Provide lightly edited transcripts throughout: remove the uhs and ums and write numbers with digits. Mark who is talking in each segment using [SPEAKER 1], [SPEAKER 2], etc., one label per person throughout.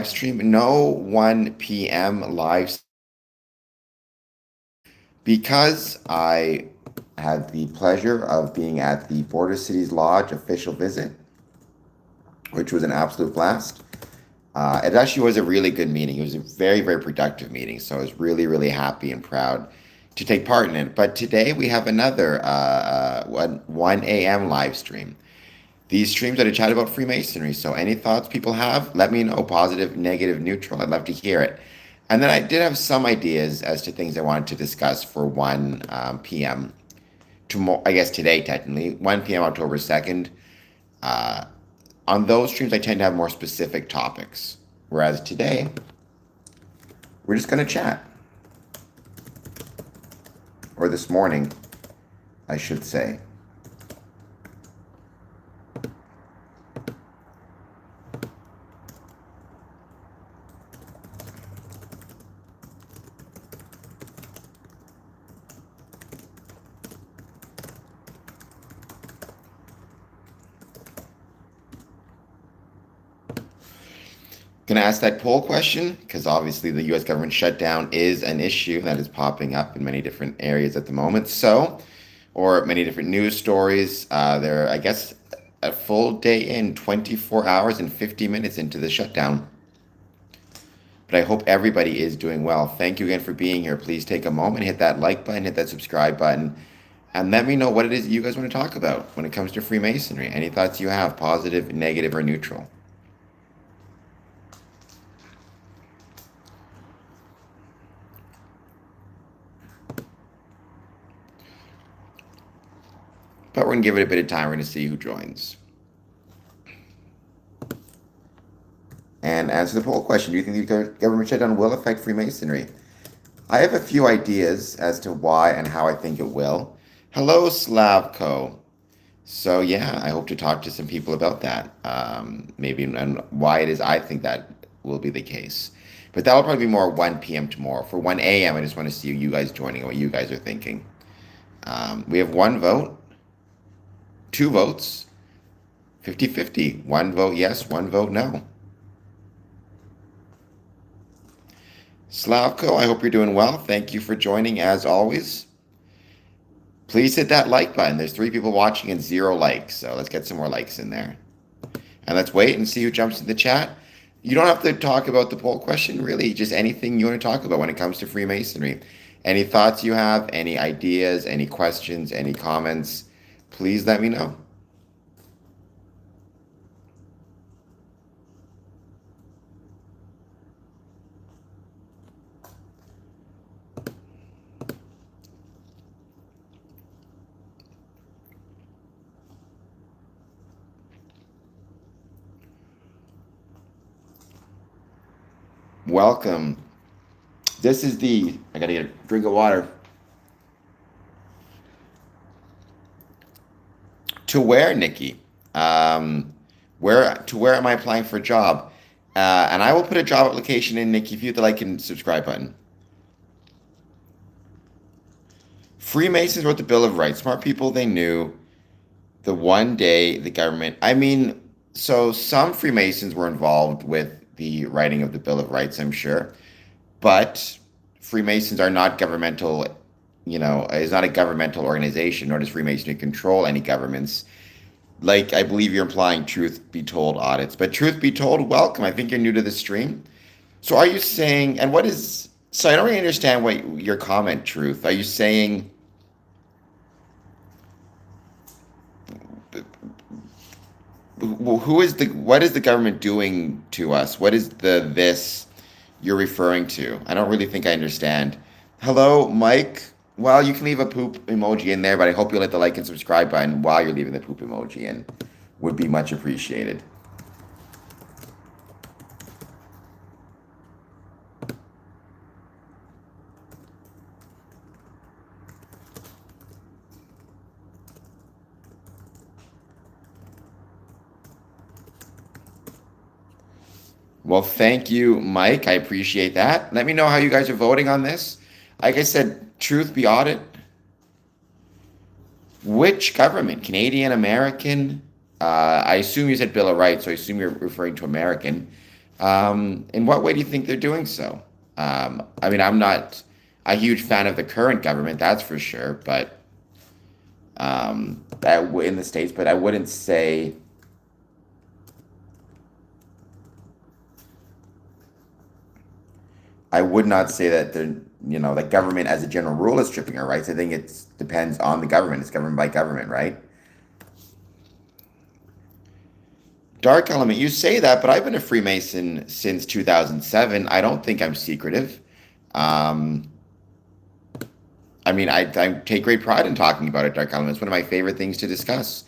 [SPEAKER 1] stream, no 1 p.m. live because I had the pleasure of being at the Border Cities Lodge official visit, which was an absolute blast. It actually was a really good meeting. It was a very, very productive meeting. So I was really, really happy and proud to take part in it. But today we have another 1 a.m. live stream. These streams are to chat about Freemasonry. So any thoughts people have, let me know. Positive, negative, neutral. I'd love to hear it. And then I did have some ideas as to things I wanted to discuss for 1 p.m. tomorrow, I guess today, technically, 1 p.m. October 2nd. On those streams, I tend to have more specific topics. Whereas today, we're just going to chat. Or this morning, I should say. Going to ask that poll question because obviously the US government shutdown is an issue that is popping up in many different areas at the moment. So, or many different news stories. They're, I guess, a full day in, 24 hours and 50 minutes into the shutdown. But I hope everybody is doing well. Thank you again for being here. Please take a moment, hit that like button, hit that subscribe button, and let me know what it is you guys want to talk about when it comes to Freemasonry. Any thoughts you have, positive, negative, or neutral? But we're going to give it a bit of time. We're going to see who joins. And answer the poll question. Do you think the government shutdown will affect Freemasonry? I have a few ideas as to why and how I think it will. Hello, Slavko. So yeah, I hope to talk to some people about that. Maybe and why it is I think that will be the case. But that'll probably be more 1 p.m. tomorrow. For 1 a.m., I just want to see you guys joining and what you guys are thinking. We have one vote, two votes, 50-50. One vote yes, one vote no. Slavko, I hope you're doing well. Thank you for joining as always. Please hit that like button. There's 3 people watching and 0 likes, so let's get some more likes in there. And let's wait and see who jumps in the chat. You don't have to talk about the poll question, really, just anything you want to talk about when it comes to Freemasonry. Any thoughts you have, any ideas, any questions, any comments, please let me know. Welcome. This is I gotta get a drink of water. To where, Nikki? Where am I applying for a job? And I will put a job application in, Nikki, if you hit the like and subscribe button. Freemasons wrote the Bill of Rights. Smart people, they knew the one day the government, I mean, so some Freemasons were involved with the writing of the Bill of Rights, I'm sure, but Freemasons are not governmental, is not a governmental organization, nor does Freemasonry control any governments. Like, I believe you're implying truth be told audits, but truth be told, welcome. I think you're new to the stream. So are you saying, and what is, so I don't really understand what your comment, truth. Are you saying, what is the government doing to us? What is this you're referring to? I don't really think I understand. Hello, Mike. Well, you can leave a poop emoji in there, but I hope you'll hit the like and subscribe button while you're leaving the poop emoji in. Would be much appreciated. Well, thank you, Mike. I appreciate that. Let me know how you guys are voting on this. Like I said, truth be audit. Which government? Canadian, American? I assume you said Bill of Rights, so I assume you're referring to American. In what way do you think they're doing so? I mean, I'm not a huge fan of the current government, that's for sure, but in the States, but I wouldn't say, I would not say that the government as a general rule is stripping our rights. I think it depends on the government. It's governed by government, right? Dark element, you say that, but I've been a Freemason since 2007. I don't think I'm secretive. Um, I mean, I take great pride in talking about it, dark element. It's one of my favorite things to discuss.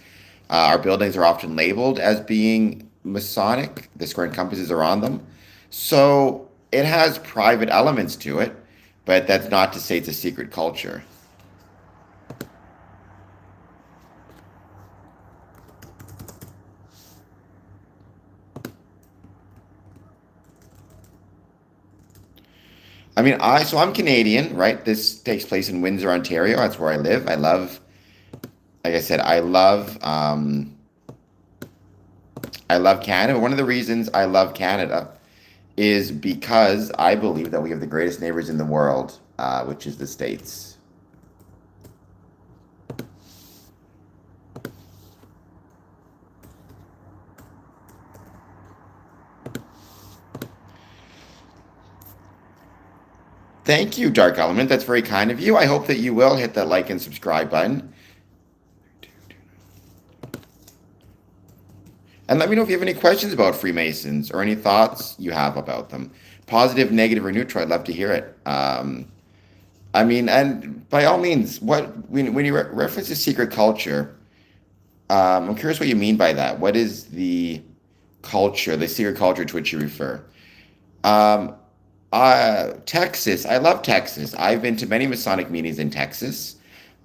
[SPEAKER 1] Our buildings are often labeled as being Masonic. The square and compasses are on them. So it has private elements to it, but that's not to say it's a secret culture. I mean, I'm Canadian, right? This takes place in Windsor, Ontario. That's where I live. Like I said, I love Canada. One of the reasons I love Canada is because I believe that we have the greatest neighbors in the world, which is the States. Thank you, Dark Element. That's very kind of you. I hope that you will hit that like and subscribe button. And let me know if you have any questions about Freemasons or any thoughts you have about them. Positive, negative, or neutral. I'd love to hear it. I mean, and by all means, when you reference a secret culture, I'm curious what you mean by that. What is the culture, the secret culture to which you refer? Um, Texas. I love Texas. I've been to many Masonic meetings in Texas.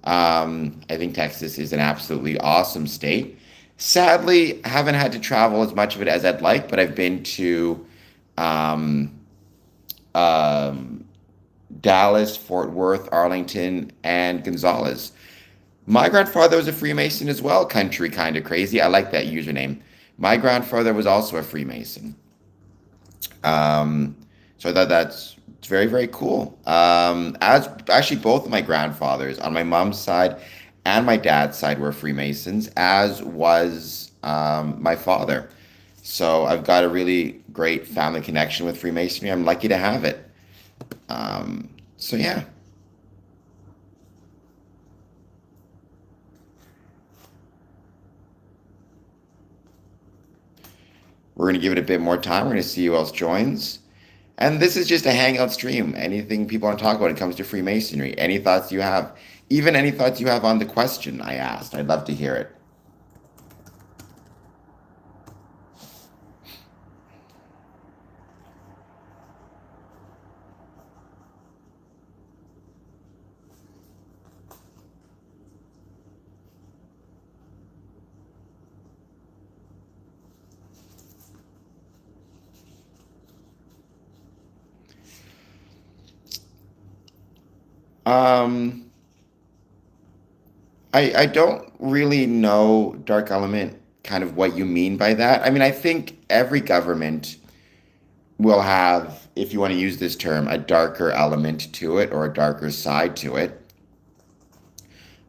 [SPEAKER 1] I think Texas is an absolutely awesome state. Sadly, haven't had to travel as much of it as I'd like, but I've been to um, um, Dallas, Fort Worth, Arlington, and Gonzales. My grandfather was a Freemason as well. Country kind of crazy. I like that username. My grandfather was also a Freemason. Um, so I thought that's it's very, very cool. As actually both of my grandfathers on my mom's side and my dad's side were Freemasons, as was my father. So I've got a really great family connection with Freemasonry. I'm lucky to have it. So yeah, we're gonna give it a bit more time. We're gonna see who else joins. And this is just a hangout stream. Anything people want to talk about when it comes to Freemasonry. Any thoughts you have, even any thoughts you have on the question I asked. I'd love to hear it. Um, I don't really know, Dark Element, kind of what you mean by that. I mean, I think every government will have, if you want to use this term, a darker element to it or a darker side to it.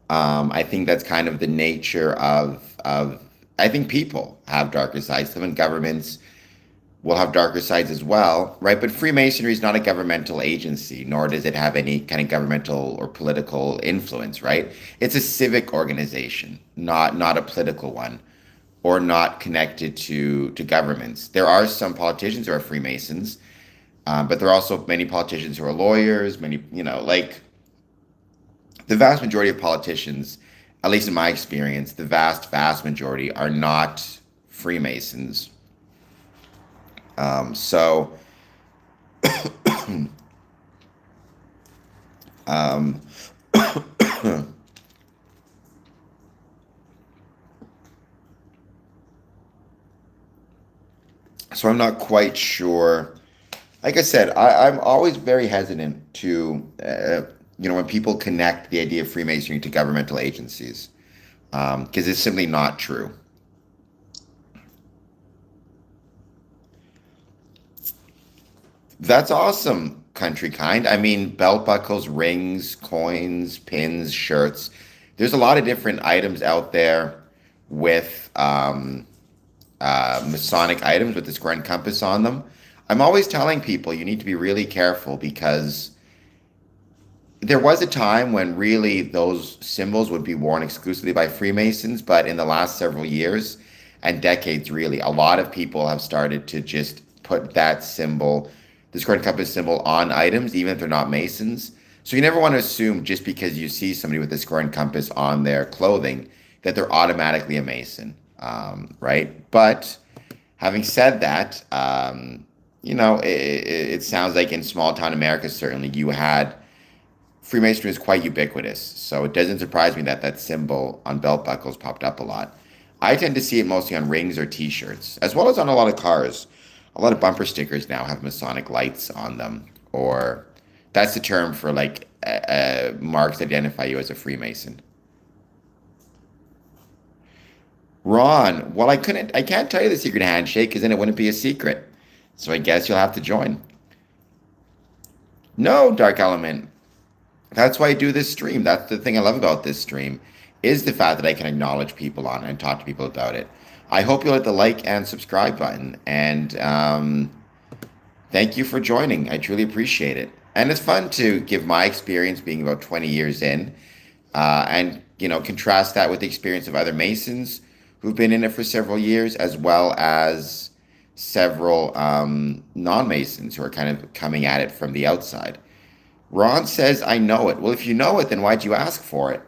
[SPEAKER 1] I think that's kind of the nature of I think people have darker sides to them, and governments will have darker sides as well, right? But Freemasonry is not a governmental agency, nor does it have any kind of governmental or political influence, right? It's a civic organization, not a political one, or not connected to governments. There are some politicians who are Freemasons, but there are also many politicians who are lawyers. Many, like the vast majority of politicians, at least in my experience, the vast majority are not Freemasons. So um, so I'm not quite sure. Like I said, I'm always very hesitant to, when people connect the idea of Freemasonry to governmental agencies, because it's simply not true. That's awesome, country kind. I mean, belt buckles, rings, coins, pins, shirts. There's a lot of different items out there with Masonic items with the square and compass on them. I'm always telling people you need to be really careful because there was a time when really those symbols would be worn exclusively by Freemasons, but in the last several years and decades, really, a lot of people have started to just put that symbol, the square and compass symbol, on items, even if they're not Masons. So you never want to assume just because you see somebody with the square and compass on their clothing that they're automatically a Mason, right? But having said that, it sounds like in small town America, certainly you had Freemasonry is quite ubiquitous, so it doesn't surprise me that that symbol on belt buckles popped up a lot. I tend to see it mostly on rings or T-shirts, as well as on a lot of cars. A lot of bumper stickers now have Masonic lights on them, or that's the term for like marks that identify you as a Freemason. Ron, well, I can't tell you the secret handshake because then it wouldn't be a secret. So I guess you'll have to join. No, Dark Element. That's why I do this stream. That's the thing I love about this stream is the fact that I can acknowledge people on it and talk to people about it. I hope you'll hit the like and subscribe button. And thank you for joining. I truly appreciate it. And it's fun to give my experience being about 20 years in and, contrast that with the experience of other Masons who've been in it for several years, as well as several non-Masons who are kind of coming at it from the outside. Ron says, I know it. Well, if you know it, then why'd you ask for it?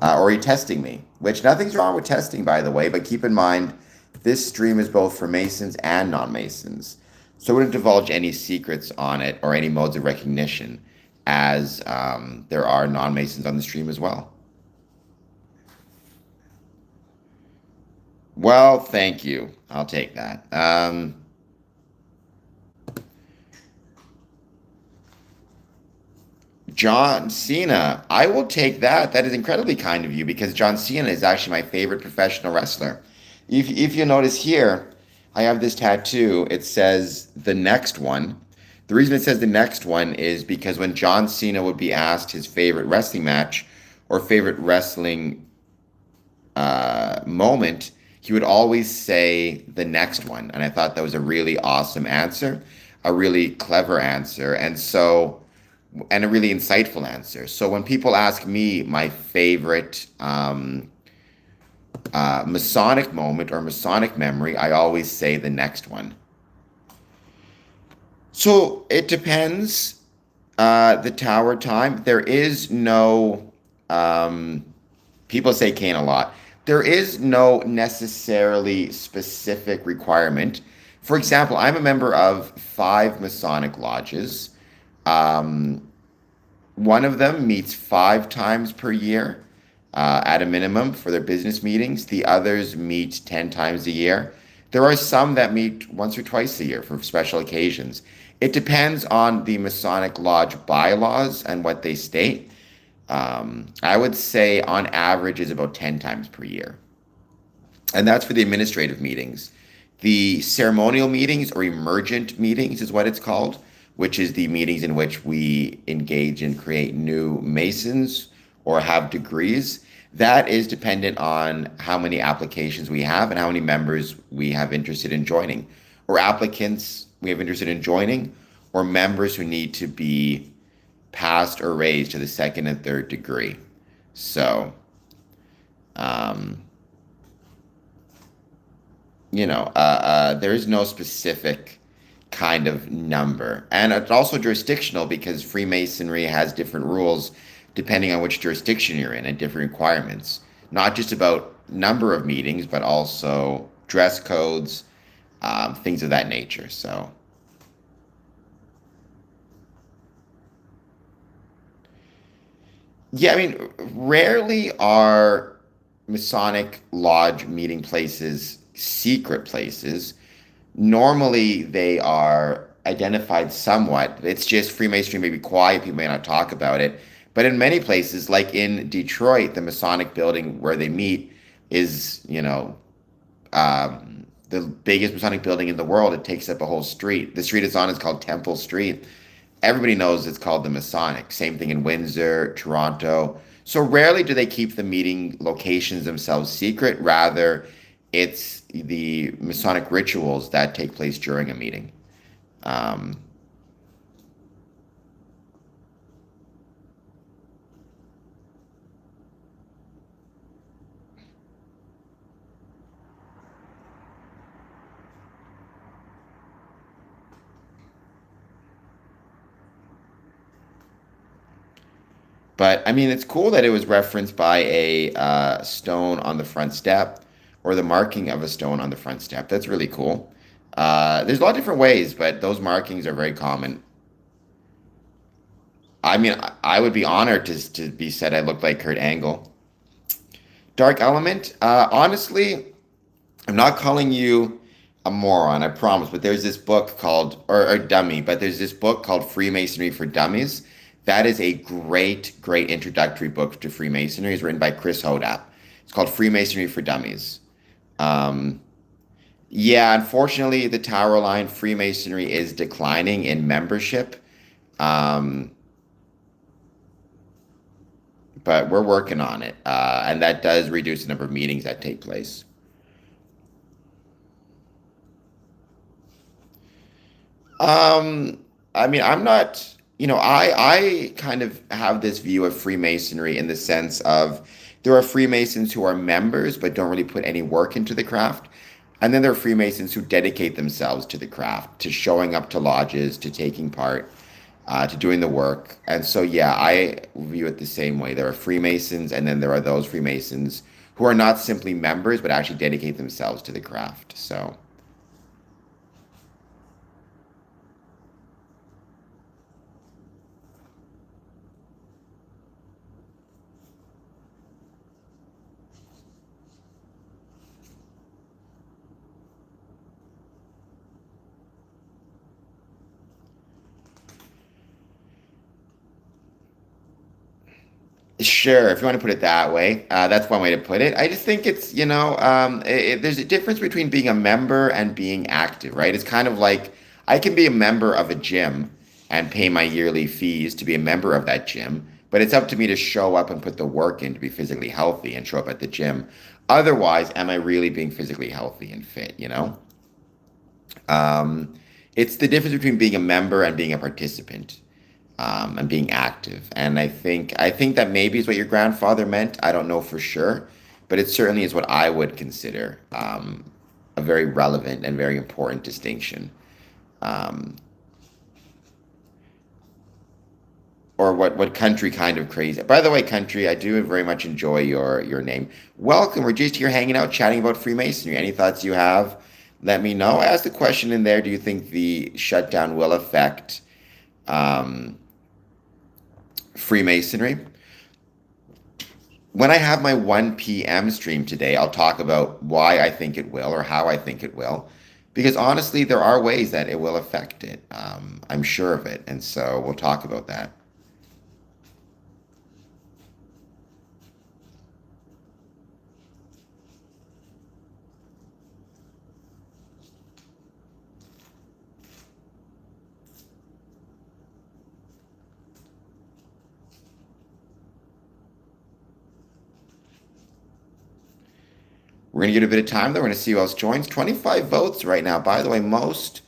[SPEAKER 1] Or are you testing me? Which nothing's wrong with testing, by the way, but keep in mind, this stream is both for Masons and non-Masons. So I wouldn't divulge any secrets on it or any modes of recognition, as there are non-Masons on the stream as well. Well, thank you. I'll take that. John Cena, I will take that. That is incredibly kind of you because John Cena is actually my favorite professional wrestler. If you notice here, I have this tattoo. It says the next one. The reason it says the next one is because when John Cena would be asked his favorite wrestling match or favorite wrestling moment, he would always say the next one. And I thought that was a really awesome answer, a really clever answer. And a really insightful answer. So when people ask me my favorite Masonic moment or Masonic memory, I always say the next one. So it depends. The tower time. There is no, people say cane a lot. There is no necessarily specific requirement. For example, I'm a member of 5 Masonic lodges. One of them meets 5 times per year at a minimum for their business meetings. The others meet 10 times a year. There are some that meet once or twice a year for special occasions. It depends on the Masonic Lodge bylaws and what they state. I would say on average is about 10 times per year. And that's for the administrative meetings. The ceremonial meetings or emergent meetings is what it's called, which is the meetings in which we engage and create new Masons or have degrees. That is dependent on how many applications we have and how many members we have interested in joining, or applicants we have interested in joining, or members who need to be passed or raised to the 2nd and 3rd degree. So, there is no specific kind of number. And it's also jurisdictional because Freemasonry has different rules depending on which jurisdiction you're in and different requirements. Not just about number of meetings, but also dress codes, things of that nature. So, yeah, I mean, rarely are Masonic Lodge meeting places secret places. Normally, they are identified somewhat. It's just Freemasonry may be quiet, people may not talk about it. But in many places, like in Detroit, the Masonic building where they meet is, the biggest Masonic building in the world. It takes up a whole street. The street it's on is called Temple Street. Everybody knows it's called the Masonic. Same thing in Windsor, Toronto. So rarely do they keep the meeting locations themselves secret. Rather, it's the Masonic rituals that take place during a meeting. Um, but I mean, it's cool that it was referenced by a stone on the front step or the marking of a stone on the front step. That's really cool. There's a lot of different ways, but those markings are very common. I mean, I would be honored to be said I look like Kurt Angle. Dark Element. Honestly, I'm not calling you a moron, I promise. But there's this book called, or dummy, but there's this book called Freemasonry for Dummies. That is a great, great introductory book to Freemasonry. It's written by Chris Hodap. It's called Freemasonry for Dummies. Um, yeah, unfortunately, the Tower Line Freemasonry is declining in membership. Um, but we're working on it. And that does reduce the number of meetings that take place. Um, I mean, I'm not, I kind of have this view of Freemasonry in the sense of there are Freemasons who are members but don't really put any work into the craft. And then there are Freemasons who dedicate themselves to the craft, to showing up to lodges, to taking part, to doing the work. And so, yeah, I view it the same way. There are Freemasons, and then there are those Freemasons who are not simply members but actually dedicate themselves to the craft. So. Sure, if you want to put it that way, that's one way to put it. I just think it's, there's a difference between being a member and being active, right? It's kind of like I can be a member of a gym and pay my yearly fees to be a member of that gym, but it's up to me to show up and put the work in to be physically healthy and show up at the gym. Otherwise, am I really being physically healthy and fit, you know? Um, it's the difference between being a member and being a participant, and being active. And I think that maybe is what your grandfather meant. I don't know for sure, but it certainly is what I would consider a very relevant and very important distinction. Um, or what country kind of crazy. By the way, country, I do very much enjoy your name. Welcome. We're just here hanging out, chatting about Freemasonry. Any thoughts you have? Let me know. I asked the question in there. Do you think the shutdown will affect um, Freemasonry? When I have my 1 p.m. stream today, I'll talk about why I think it will or how I think it will. Because honestly, there are ways that it will affect it. I'm sure of it. And so we'll talk about that. We're going to give it a bit of time, though. We're going to see who else joins. 25 votes right now. By the way, most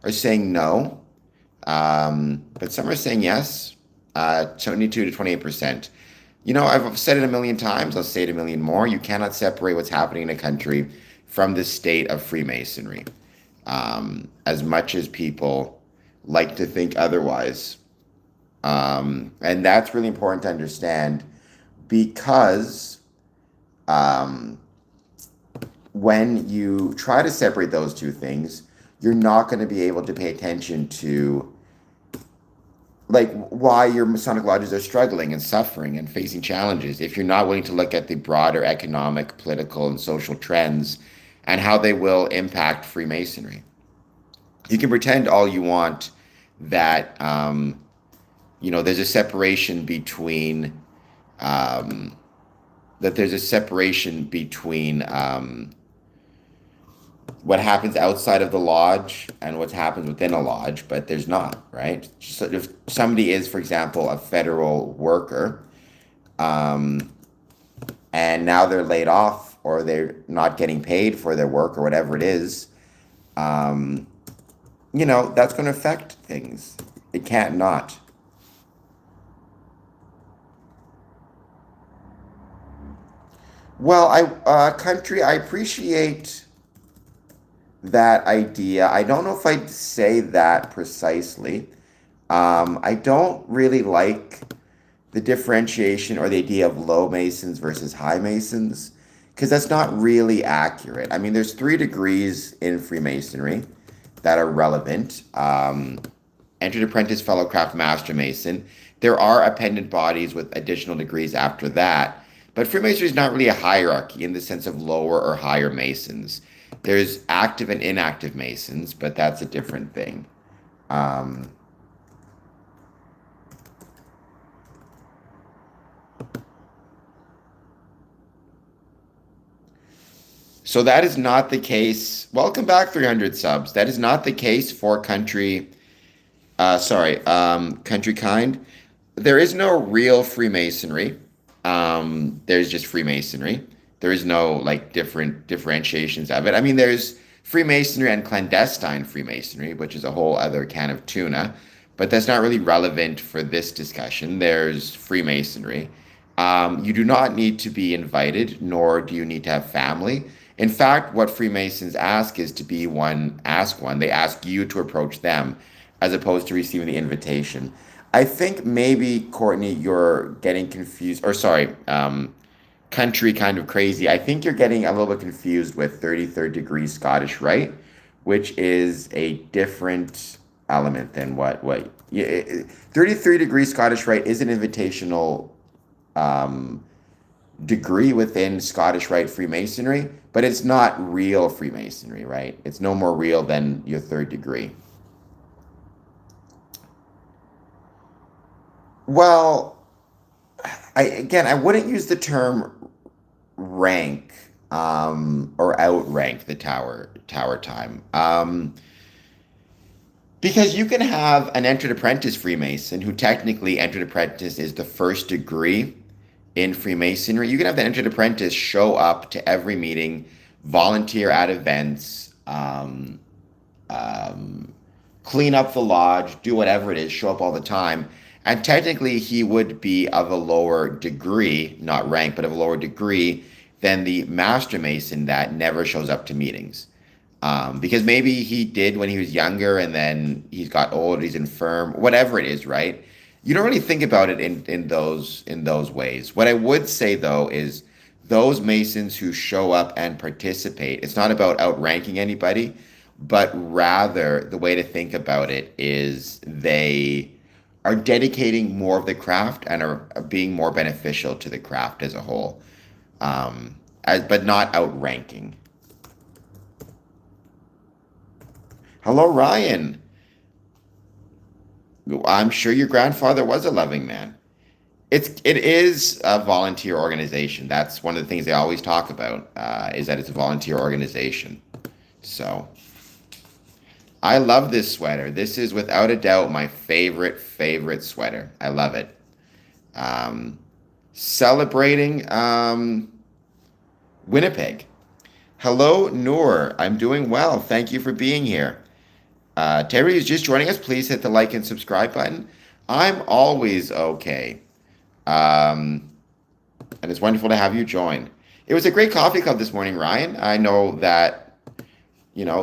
[SPEAKER 1] are saying no, but some are saying yes. 72 to 28%. I've said it a million times. I'll say it a million more. You cannot separate what's happening in a country from the state of Freemasonry. As much as people like to think otherwise. And that's really important to understand because um, when you try to separate those two things, you're not going to be able to pay attention to like why your Masonic lodges are struggling and suffering and facing challenges if you're not willing to look at the broader economic, political, and social trends and how they will impact Freemasonry. You can pretend all you want that there's a separation between um, that there's a separation between what happens outside of the lodge and what happens within a lodge, but there's not, right? So if somebody is, for example, a federal worker, um, and now they're laid off or they're not getting paid for their work or whatever it is, um, that's going to affect things. It can't not. Well, I appreciate that idea. I don't know if I'd say that precisely. I don't really like the differentiation or the idea of low masons versus high masons because that's not really accurate. I mean, there's 3 degrees in Freemasonry that are relevant. Entered apprentice, fellow craft, master mason. There are appendant bodies with additional degrees after that, but Freemasonry is not really a hierarchy in the sense of lower or higher masons. There's active and inactive masons, but that's a different thing. Um, so that is not the case. Welcome back, 300 subs. That is not the case for country kind. There is no real Freemasonry. There's just Freemasonry. There is no like different differentiations of it. I mean, there's Freemasonry and clandestine Freemasonry, which is a whole other can of tuna, but that's not really relevant for this discussion. There's Freemasonry. You do not need to be invited, nor do you need to have family. In fact, what Freemasons ask is to be one, ask one. They ask you to approach them as opposed to receiving the invitation. I think maybe, Courtney, you're getting confused, or sorry, country kind of crazy. I think you're getting a little bit confused with 33rd degree Scottish Rite, which is a different element than what 33 degree Scottish Rite is an invitational um, degree within Scottish Rite Freemasonry, but it's not real Freemasonry, right? It's no more real than your 3rd degree. Well, I wouldn't use the term rank or outrank the tower time. Because you can have an entered apprentice Freemason who technically entered apprentice is the 1st degree in Freemasonry. You can have the entered apprentice show up to every meeting, volunteer at events, um, clean up the lodge, do whatever it is, show up all the time. And technically, he would be of a lower degree, not rank, but of a lower degree than the master mason that never shows up to meetings. Because maybe he did when he was younger and then he's got old, he's infirm, whatever it is, right? You don't really think about it in those ways. What I would say though is those masons who show up and participate, it's not about outranking anybody, but rather the way to think about it is they are dedicating more of the craft and are being more beneficial to the craft as a whole, but not outranking. Hello, Ryan. I'm sure your grandfather was a loving man. It is a volunteer organization. That's one of the things they always talk about, is that it's a volunteer organization. So I love this sweater. This is without a doubt my favorite sweater. I love it. Um, Celebrating Winnipeg. Hello, Noor. I'm doing well. Thank you for being here. Terry is just joining us. Please hit the like and subscribe button. I'm always okay. Um, and it's wonderful to have you join. It was a great coffee club this morning, Ryan. I know that,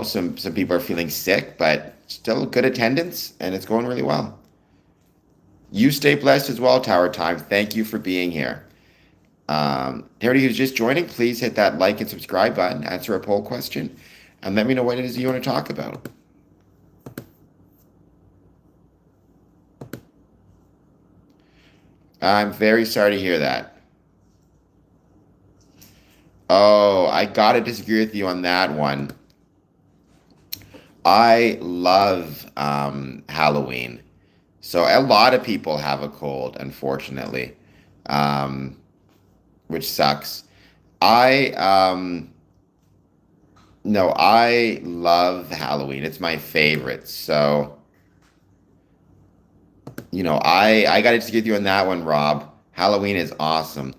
[SPEAKER 1] some people are feeling sick, but still good attendance, and it's going really well. You stay blessed as well, Tower Time. Thank you for being here. Terry, who's just joining, please hit that like and subscribe button, answer a poll question, and let me know what it is you want to talk about. I'm very sorry to hear that. Oh, I gotta disagree with you on that one. I love Halloween. So a lot of people have a cold, unfortunately, um, which sucks. I No, I love Halloween. It's my favorite. So, I got to disagree with you on that one, Rob. Halloween is awesome.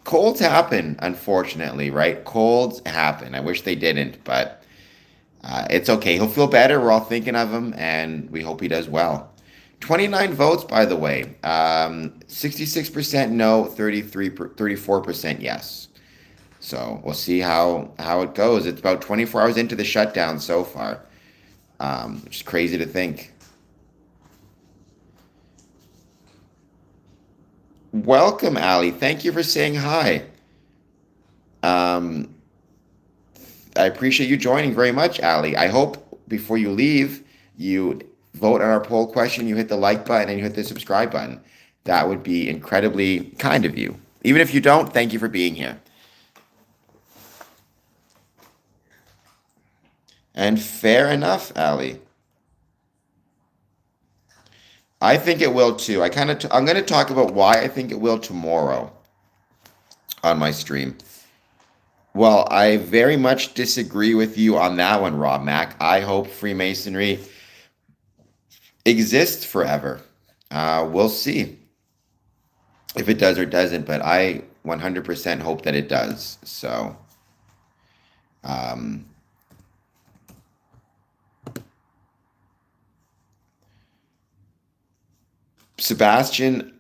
[SPEAKER 1] Colds happen, unfortunately, right? Colds happen. I wish they didn't, but it's okay. He'll feel better. We're all thinking of him, and we hope he does well. 29 votes, by the way. 66% no, 34% yes. So we'll see how it goes. It's about 24 hours into the shutdown so far, which is crazy to think. Welcome, Ali. Thank you for saying hi. Um, I appreciate you joining very much, Ali. I hope before you leave, you vote on our poll question, you hit the like button, and you hit the subscribe button. That would be incredibly kind of you. Even if you don't, thank you for being here. And fair enough, Ali. I think it will too. I'm going to talk about why I think it will tomorrow on my stream. Well, I very much disagree with you on that one, Rob Mack. I hope Freemasonry exists forever. We'll see if it does or doesn't, but I 100% hope that it does. So, um, Sebastian,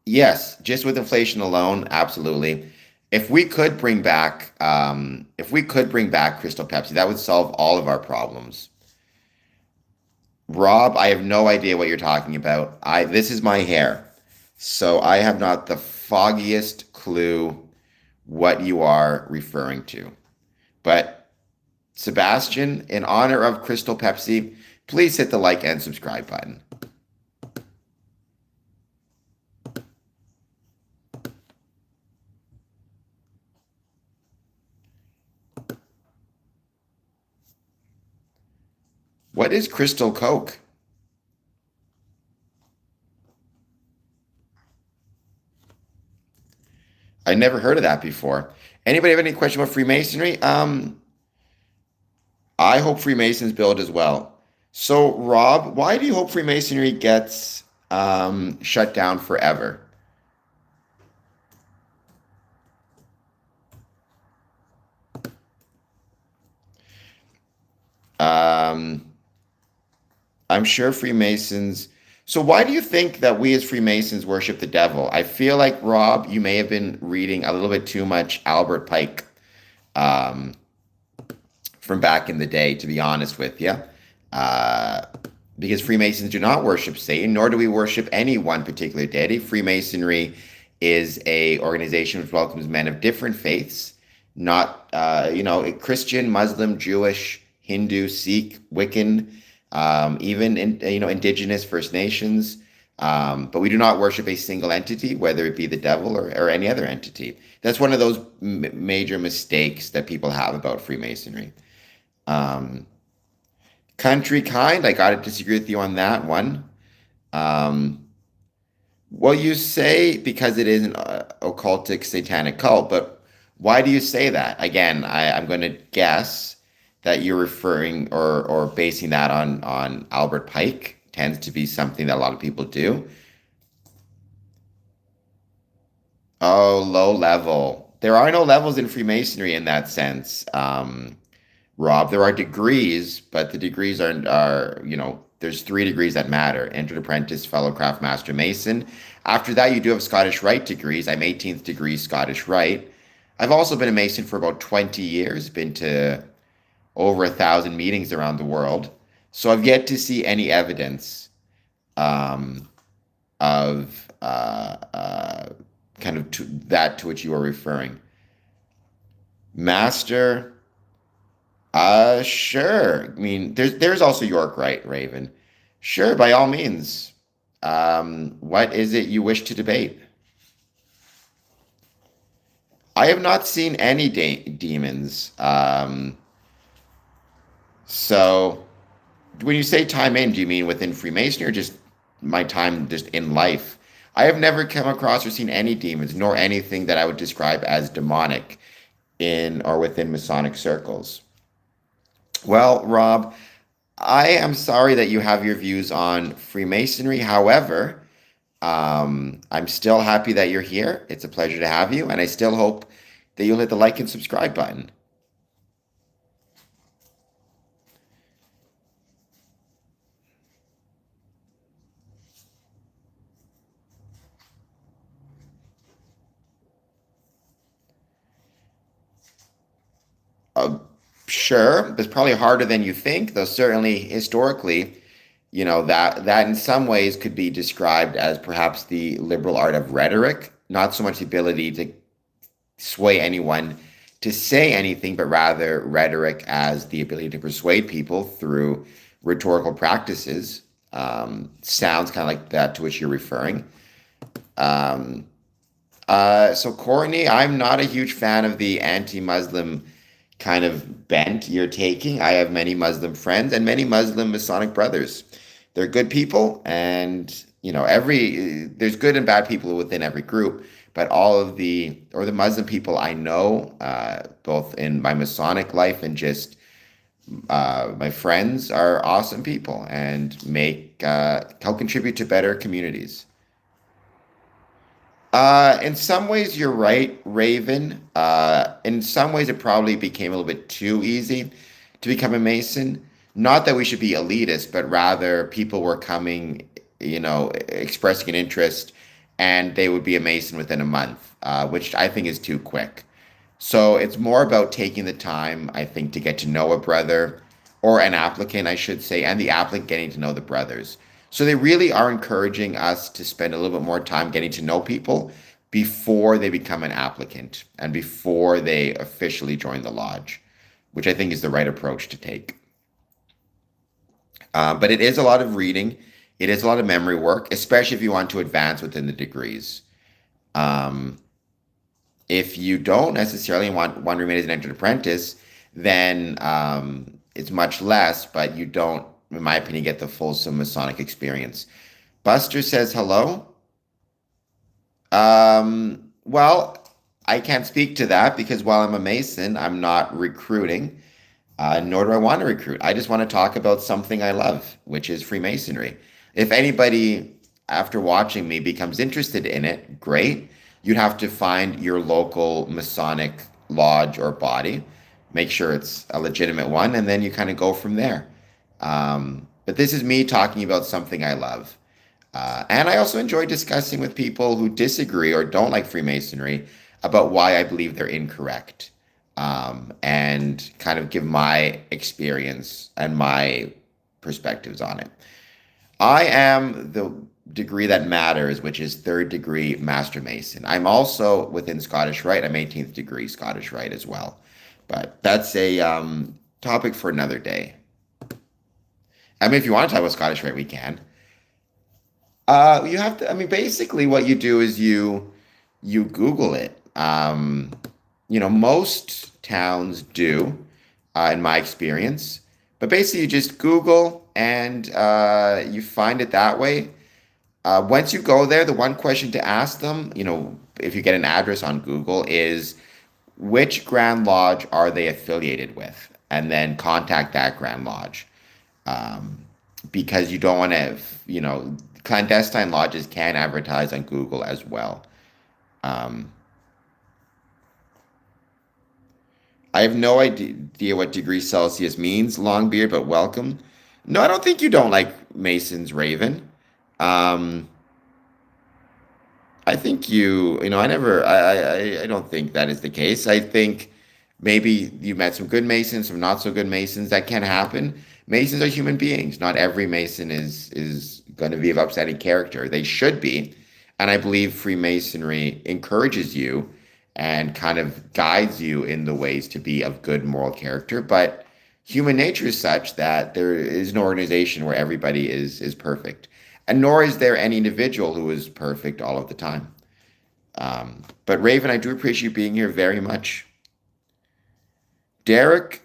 [SPEAKER 1] yes, just with inflation alone, absolutely. If we could bring back Crystal Pepsi, that would solve all of our problems. Rob, I have no idea what you're talking about. This is my hair, so I have not the foggiest clue what you are referring to. But Sebastian, in honor of Crystal Pepsi, please hit the like and subscribe button. What is Crystal Coke? I never heard of that before. Anybody have any question about Freemasonry? I hope Freemasons build as well. So, Rob, why do you hope Freemasonry gets shut down forever? Um, I'm sure Freemasons. So, why do you think that we as Freemasons worship the devil? I feel like, Rob, you may have been reading a little bit too much Albert Pike um, from back in the day, to be honest with you. Uh, because Freemasons do not worship Satan, nor do we worship any one particular deity. Freemasonry is a organization which welcomes men of different faiths, not Christian, Muslim, Jewish, Hindu, Sikh, Wiccan, even indigenous First Nations. But we do not worship a single entity, whether it be the devil or any other entity. That's one of those major mistakes that people have about Freemasonry. Um, Country kind, I gotta disagree with you on that one. Um, well, you say because it is an occultic satanic cult, but why do you say that? Again, I'm going to guess that you're referring or basing that on Albert Pike. Tends to be something that a lot of people do. Oh, low level. There are no levels in Freemasonry in that sense. Rob, there are degrees, but the degrees there's 3 degrees that matter: entered apprentice, fellow craft master mason. After that, you do have Scottish Rite degrees. I'm 18th degree Scottish Rite. I've also been a mason for about 20 years, been to over 1,000 meetings around the world. So I've yet to see any evidence um, of kind of to which you are referring. Master. Sure. I mean, there's also York Right, Raven. Sure, by all means. What is it you wish to debate? I have not seen any demons. So when you say time in, do you mean within Freemasonry or just my time just in life? I have never come across or seen any demons, nor anything that I would describe as demonic in or within Masonic circles. Well, Rob, I am sorry that you have your views on Freemasonry. However, I'm still happy that you're here. It's a pleasure to have you, and I still hope that you'll hit the like and subscribe button. Uh, sure, it's probably harder than you think, though certainly historically, that in some ways could be described as perhaps the liberal art of rhetoric, not so much the ability to sway anyone to say anything, but rather rhetoric as the ability to persuade people through rhetorical practices. Sounds kind of like that to which you're referring. Um, so Courtney, I'm not a huge fan of the anti-Muslim kind of bent you're taking. I have many Muslim friends and many Muslim Masonic brothers. They're good people, and every there's good and bad people within every group. But all of the Muslim people I know, both in my Masonic life and just my friends, are awesome people and help contribute to better communities. In some ways, you're right, Raven. In some ways, it probably became a little bit too easy to become a Mason. Not that we should be elitist, but rather people were coming, expressing an interest, and they would be a Mason within a month, which I think is too quick. So it's more about taking the time, I think, to get to know a brother or an applicant, I should say, and the applicant getting to know the brothers. So they really are encouraging us to spend a little bit more time getting to know people before they become an applicant and before they officially join the lodge, which I think is the right approach to take. But it is a lot of reading. It is a lot of memory work, especially if you want to advance within the degrees. Um, if you don't necessarily want to remain as an entered apprentice, then it's much less, but you don't, in my opinion, get the fulsome Masonic experience. Buster says hello. Well, I can't speak to that because while I'm a Mason, I'm not recruiting, nor do I want to recruit. I just want to talk about something I love, which is Freemasonry. If anybody, after watching me, becomes interested in it, great. You'd have to find your local Masonic lodge or body, make sure it's a legitimate one, and then you kind of go from there. But this is me talking about something I love. And I also enjoy discussing with people who disagree or don't like Freemasonry about why I believe they're incorrect, and kind of give my experience and my perspectives on it. I am the degree that matters, which is third degree Master Mason. I'm also within Scottish Rite. I'm 18th degree Scottish Rite as well. But that's a topic for another day. I mean, if you want to talk about Scottish Rite, we can. You have to. I mean, basically, what you do is you Google it. Most towns do, in my experience. But basically, you just Google and you find it that way. Once you go there, the one question to ask them, if you get an address on Google, is which Grand Lodge are they affiliated with? And then contact that Grand Lodge. Because you don't want to, clandestine lodges can advertise on Google as well. Um, I have no idea what degree Celsius means, Longbeard, but welcome. No, I don't think you don't like Mason's Raven. Um, I think I don't think that is the case. I think maybe you met some good Masons, some not so good Masons. That can happen. Masons are human beings. Not every Mason is going to be of upsetting character. They should be. And I believe Freemasonry encourages you and kind of guides you in the ways to be of good moral character. But human nature is such that there is no organization where everybody is perfect. And nor is there any individual who is perfect all of the time. But Raven, I do appreciate you being here very much. Derek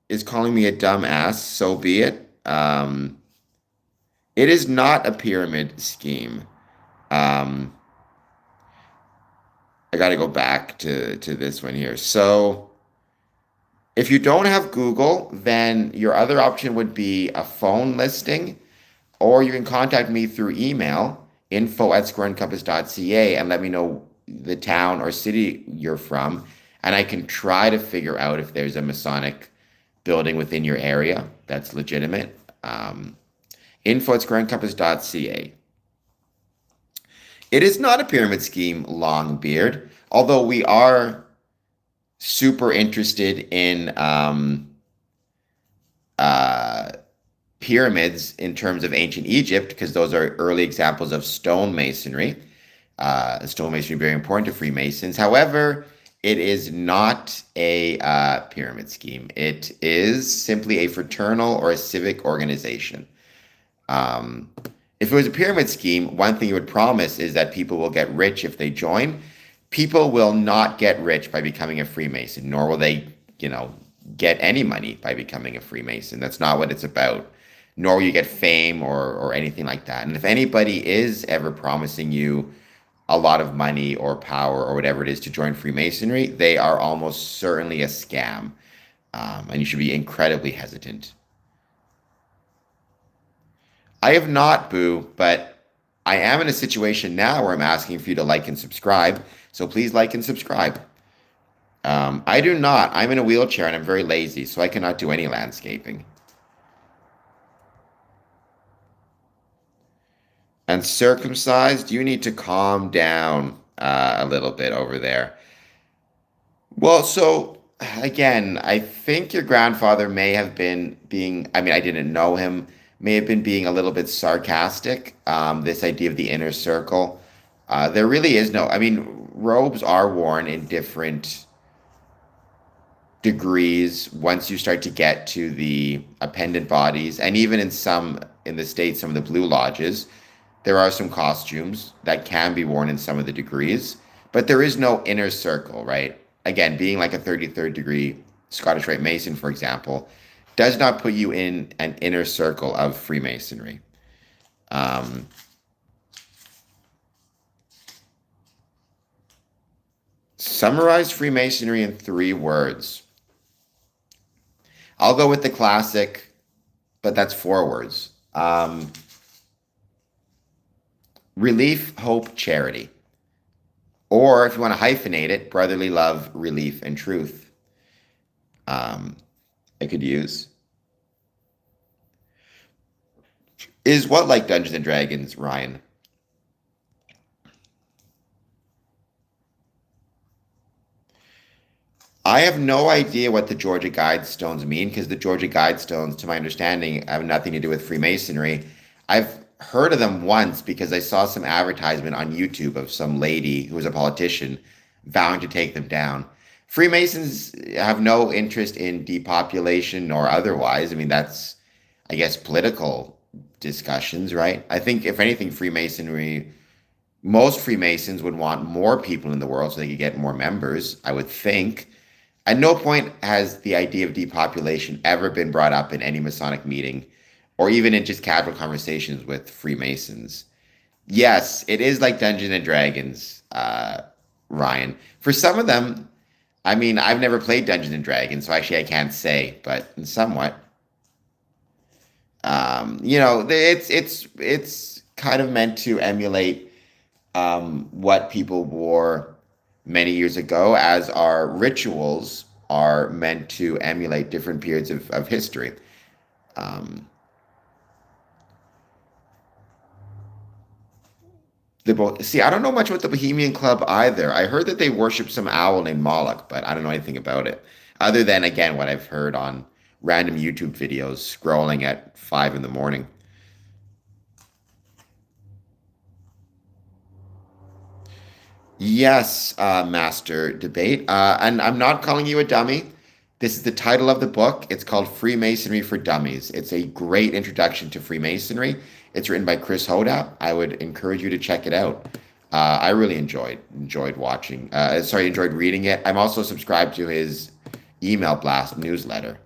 [SPEAKER 1] is calling me a dumbass, so be it. It is not a pyramid scheme. Um, I got to go back to this one here. So If you don't have Google, then your other option would be a phone listing, or you can contact me through email, info@squareandcompass.ca, and let me know the town or city you're from, and I can try to figure out if there's a Masonic building within your area that's legitimate. Info@squareandcompass.ca. It is not a pyramid scheme, Longbeard, although we are super interested in uh, pyramids in terms of ancient Egypt, because those are early examples of stonemasonry. Stonemasonry very important to Freemasons. However, it is not a pyramid scheme. It is simply a fraternal or a civic organization. Um, if it was a pyramid scheme, one thing you would promise is that people will get rich if they join. People will not get rich by becoming a Freemason, nor will they, get any money by becoming a Freemason. That's not what it's about. Nor will you get fame or anything like that. And if anybody is ever promising you a lot of money or power or whatever it is to join Freemasonry, they are almost certainly a scam. And you should be incredibly hesitant. I have not, Boo, but I am in a situation now where I'm asking for you to like and subscribe. So please like and subscribe. I do not. I'm in a wheelchair and I'm very lazy, so I cannot do any landscaping. And circumcised, you need to calm down a little bit over there. Well, so again, I think your grandfather may have been being, I mean, I didn't know him, may have been being a little bit sarcastic. This idea of the inner circle. There really is no, I mean, robes are worn in different degrees once you start to get to the appendant bodies, and even in the States, some of the Blue Lodges, there are some costumes that can be worn in some of the degrees, but there is no inner circle, right? Again, being like a 33rd degree Scottish Rite Mason, for example, does not put you in an inner circle of Freemasonry. Um, Summarize Freemasonry in 3 words. I'll go with the classic, but that's 4 words. Relief, hope, charity. Or if you want to hyphenate it, brotherly love, relief, and truth. Um, I could use. Is what like Dungeons and Dragons, Ryan? I have no idea what the Georgia Guidestones mean, because the Georgia Guidestones, to my understanding, have nothing to do with Freemasonry. I've heard of them once because I saw some advertisement on YouTube of some lady who was a politician vowing to take them down. Freemasons have no interest in depopulation nor otherwise. I mean, that's, I guess, political discussions, right? I think, if anything, most Freemasons would want more people in the world so they could get more members, I would think. At no point has the idea of depopulation ever been brought up in any Masonic meeting or even in just casual conversations with Freemasons. Yes, it is like Dungeons and Dragons, Ryan. For some of them, I mean, I've never played Dungeons and Dragons, so actually I can't say, but somewhat. It's kind of meant to emulate what people wore many years ago, as our rituals are meant to emulate different periods of history. Um, See, I don't know much about the Bohemian Club either. I heard that they worship some owl named Moloch, but I don't know anything about it. Other than, again, what I've heard on random YouTube videos scrolling at 5 in the morning. Yes, Master Debate. And I'm not calling you a dummy. This is the title of the book. It's called Freemasonry for Dummies. It's a great introduction to Freemasonry. It's written by Chris Hoda. I would encourage you to check it out. I really enjoyed watching. Enjoyed reading it. I'm also subscribed to his email blast newsletter.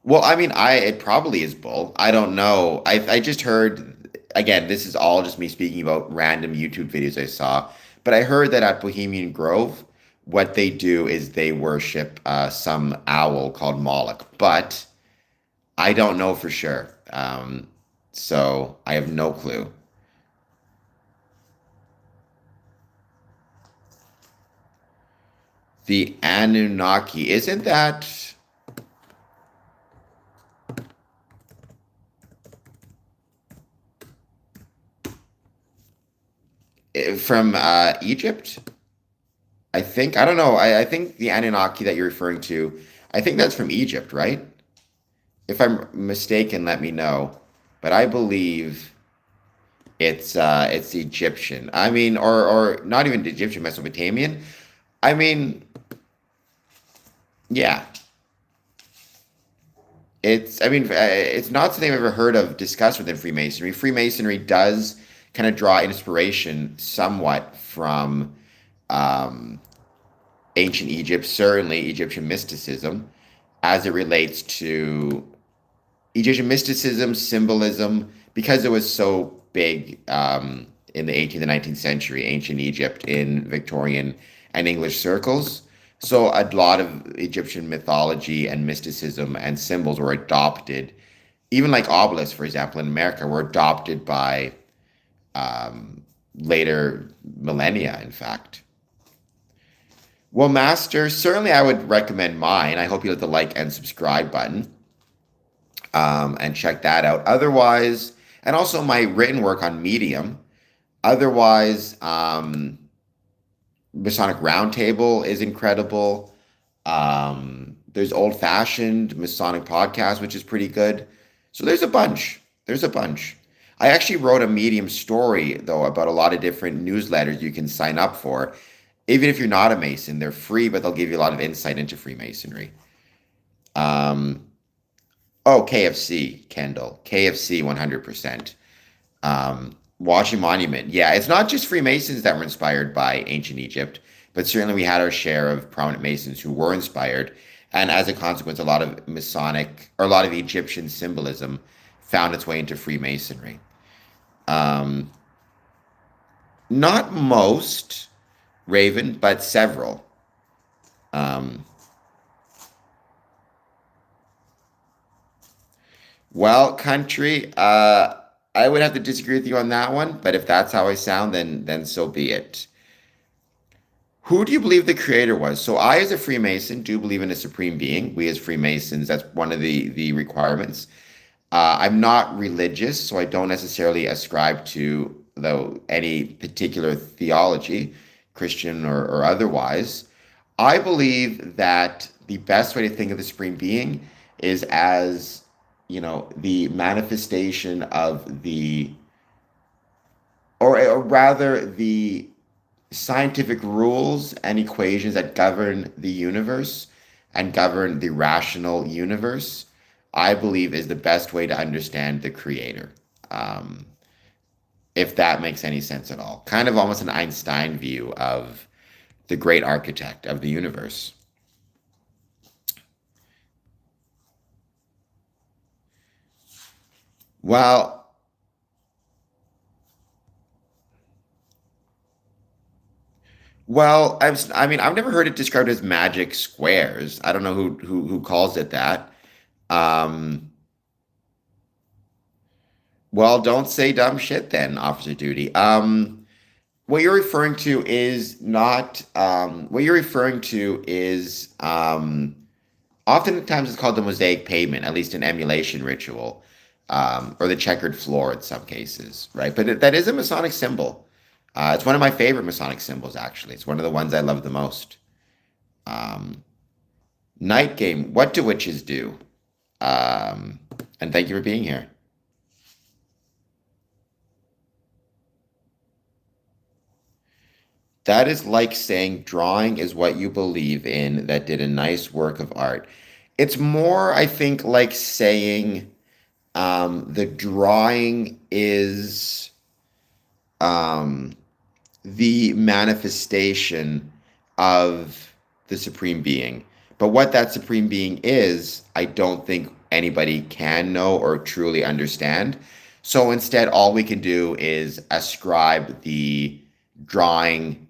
[SPEAKER 1] Well, I mean, I it probably is bull. I don't know. I just heard, again, this is all just me speaking about random YouTube videos I saw, but I heard that at Bohemian Grove, what they do is they worship some owl called Moloch, but I don't know for sure. So I have no clue. The Anunnaki, isn't that from Egypt? I think, I don't know. I think the Anunnaki that you're referring to, I think that's from Egypt, right? If I'm mistaken, let me know. But I believe it's Egyptian. I mean, or not even Egyptian, Mesopotamian. I mean, yeah. It's not something I've ever heard of discussed within Freemasonry. Freemasonry does kind of draw inspiration somewhat from um, ancient Egypt, certainly Egyptian mysticism, as it relates to Egyptian mysticism, symbolism, because it was so big in the 18th and 19th century, ancient Egypt in Victorian and English circles. So a lot of Egyptian mythology and mysticism and symbols were adopted, even like obelisks, for example, in America, were adopted by later millennia, in fact. Well, Master, certainly I would recommend mine. I hope you hit the like and subscribe button and check that out. Otherwise, and also my written work on Medium. Otherwise, Masonic Roundtable is incredible. There's Old Fashioned Masonic Podcast, which is pretty good. So there's a bunch. There's a bunch. I actually wrote a Medium story, though, about a lot of different newsletters you can sign up for. Even if you're not a Mason, they're free, but they'll give you a lot of insight into Freemasonry. Um, oh, KFC, Kendall. KFC 100%. Washing Monument. Yeah, it's not just Freemasons that were inspired by ancient Egypt, but certainly we had our share of prominent Masons who were inspired. And as a consequence, a lot of Masonic or a lot of Egyptian symbolism found its way into Freemasonry. Um, Not most, Raven, but several. Um, well, country, I would have to disagree with you on that one, but if that's how I sound, then so be it. Who do you believe the creator was? So I, as a Freemason, do believe in a supreme being. We as Freemasons, that's one of the requirements. I'm not religious, so I don't necessarily ascribe to though any particular theology, Christian or otherwise. I believe that the best way to think of the supreme being is as, the manifestation of or rather the scientific rules and equations that govern the universe and govern the rational universe, I believe is the best way to understand the creator. Um, if that makes any sense at all. Kind of almost an Einstein view of the great architect of the universe. Well, I mean, I've never heard it described as magic squares. I don't know who calls it that. Um, well, don't say dumb shit then, Officer Duty. What you're referring to is not what you're referring to is oftentimes it's called the mosaic pavement, at least in emulation ritual, or the checkered floor in some cases, right? But that is a Masonic symbol. It's one of my favorite Masonic symbols, actually. It's one of the ones I love the most. Um, Night game. What do witches do? And thank you for being here. That is like saying drawing is what you believe in that did a nice work of art. It's more, I think, like saying the drawing is um, the manifestation of the supreme being. But what that supreme being is, I don't think anybody can know or truly understand. So instead, all we can do is ascribe the drawing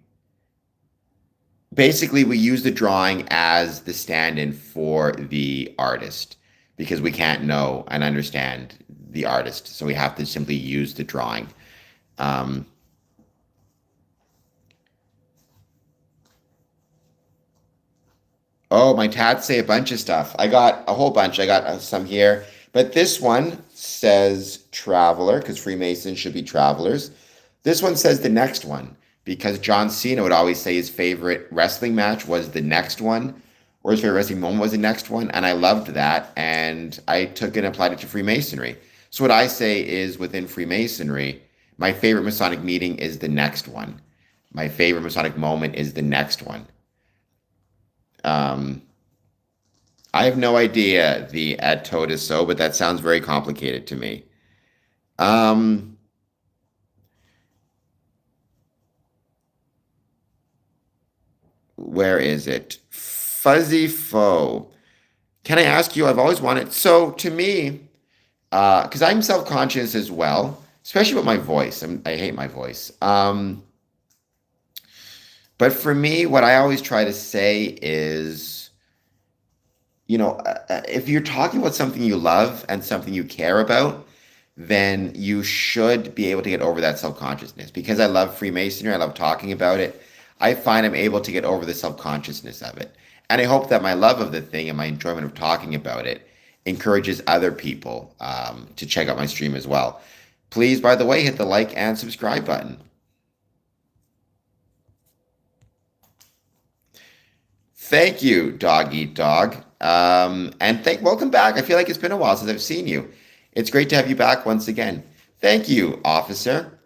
[SPEAKER 1] Basically, we use the drawing as the stand-in for the artist because we can't know and understand the artist, so we have to simply use the drawing. Um, oh, my tats say a bunch of stuff. I got a whole bunch. I got some here, but this one says traveler because Freemasons should be travelers. This one says the next one because John Cena would always say his favorite wrestling match was the next one, or his favorite wrestling moment was the next one, and I loved that, and I took it and applied it to Freemasonry. So what I say is within Freemasonry, my favorite Masonic meeting is the next one. My favorite Masonic moment is the next one. Um, I have no idea the ad totus so, but that sounds very complicated to me. Um, where is it? Fuzzy foe. Can I ask you? I've always wanted. So to me, because I'm self-conscious as well, especially with my voice. I hate my voice. But for me, what I always try to say is, if you're talking about something you love and something you care about, then you should be able to get over that self-consciousness. Because I love Freemasonry, I love talking about it. I find I'm able to get over the self-consciousness of it. And I hope that my love of the thing and my enjoyment of talking about it encourages other people to check out my stream as well. Please, by the way, hit the like and subscribe button. Thank you, Dog Eat Dog. And welcome back. I feel like it's been a while since I've seen you. It's great to have you back once again. Thank you, officer.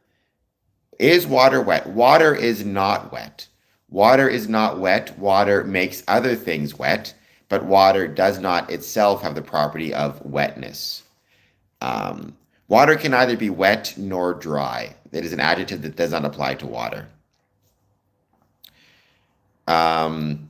[SPEAKER 1] Is water wet? Water is not wet. Water is not wet. Water makes other things wet, but water does not itself have the property of wetness. Um, Water can neither be wet nor dry. It is an adjective that does not apply to water. Um,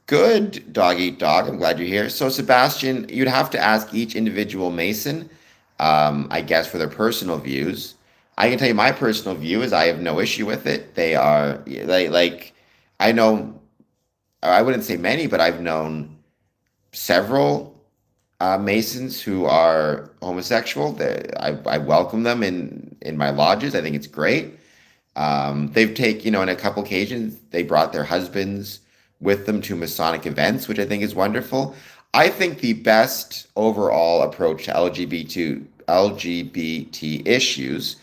[SPEAKER 1] Good, dog eat dog. I'm glad you're here. So, Sebastian, you'd have to ask each individual Mason, I guess, for their personal views. I can tell you my personal view is I have no issue with it. They are like I know, I wouldn't say many, but I've known several Masons who are homosexual. I welcome them in my lodges. I think it's great. They've taken, in a couple occasions, they brought their husbands with them to Masonic events, which I think is wonderful. I think the best overall approach to LGBT issues,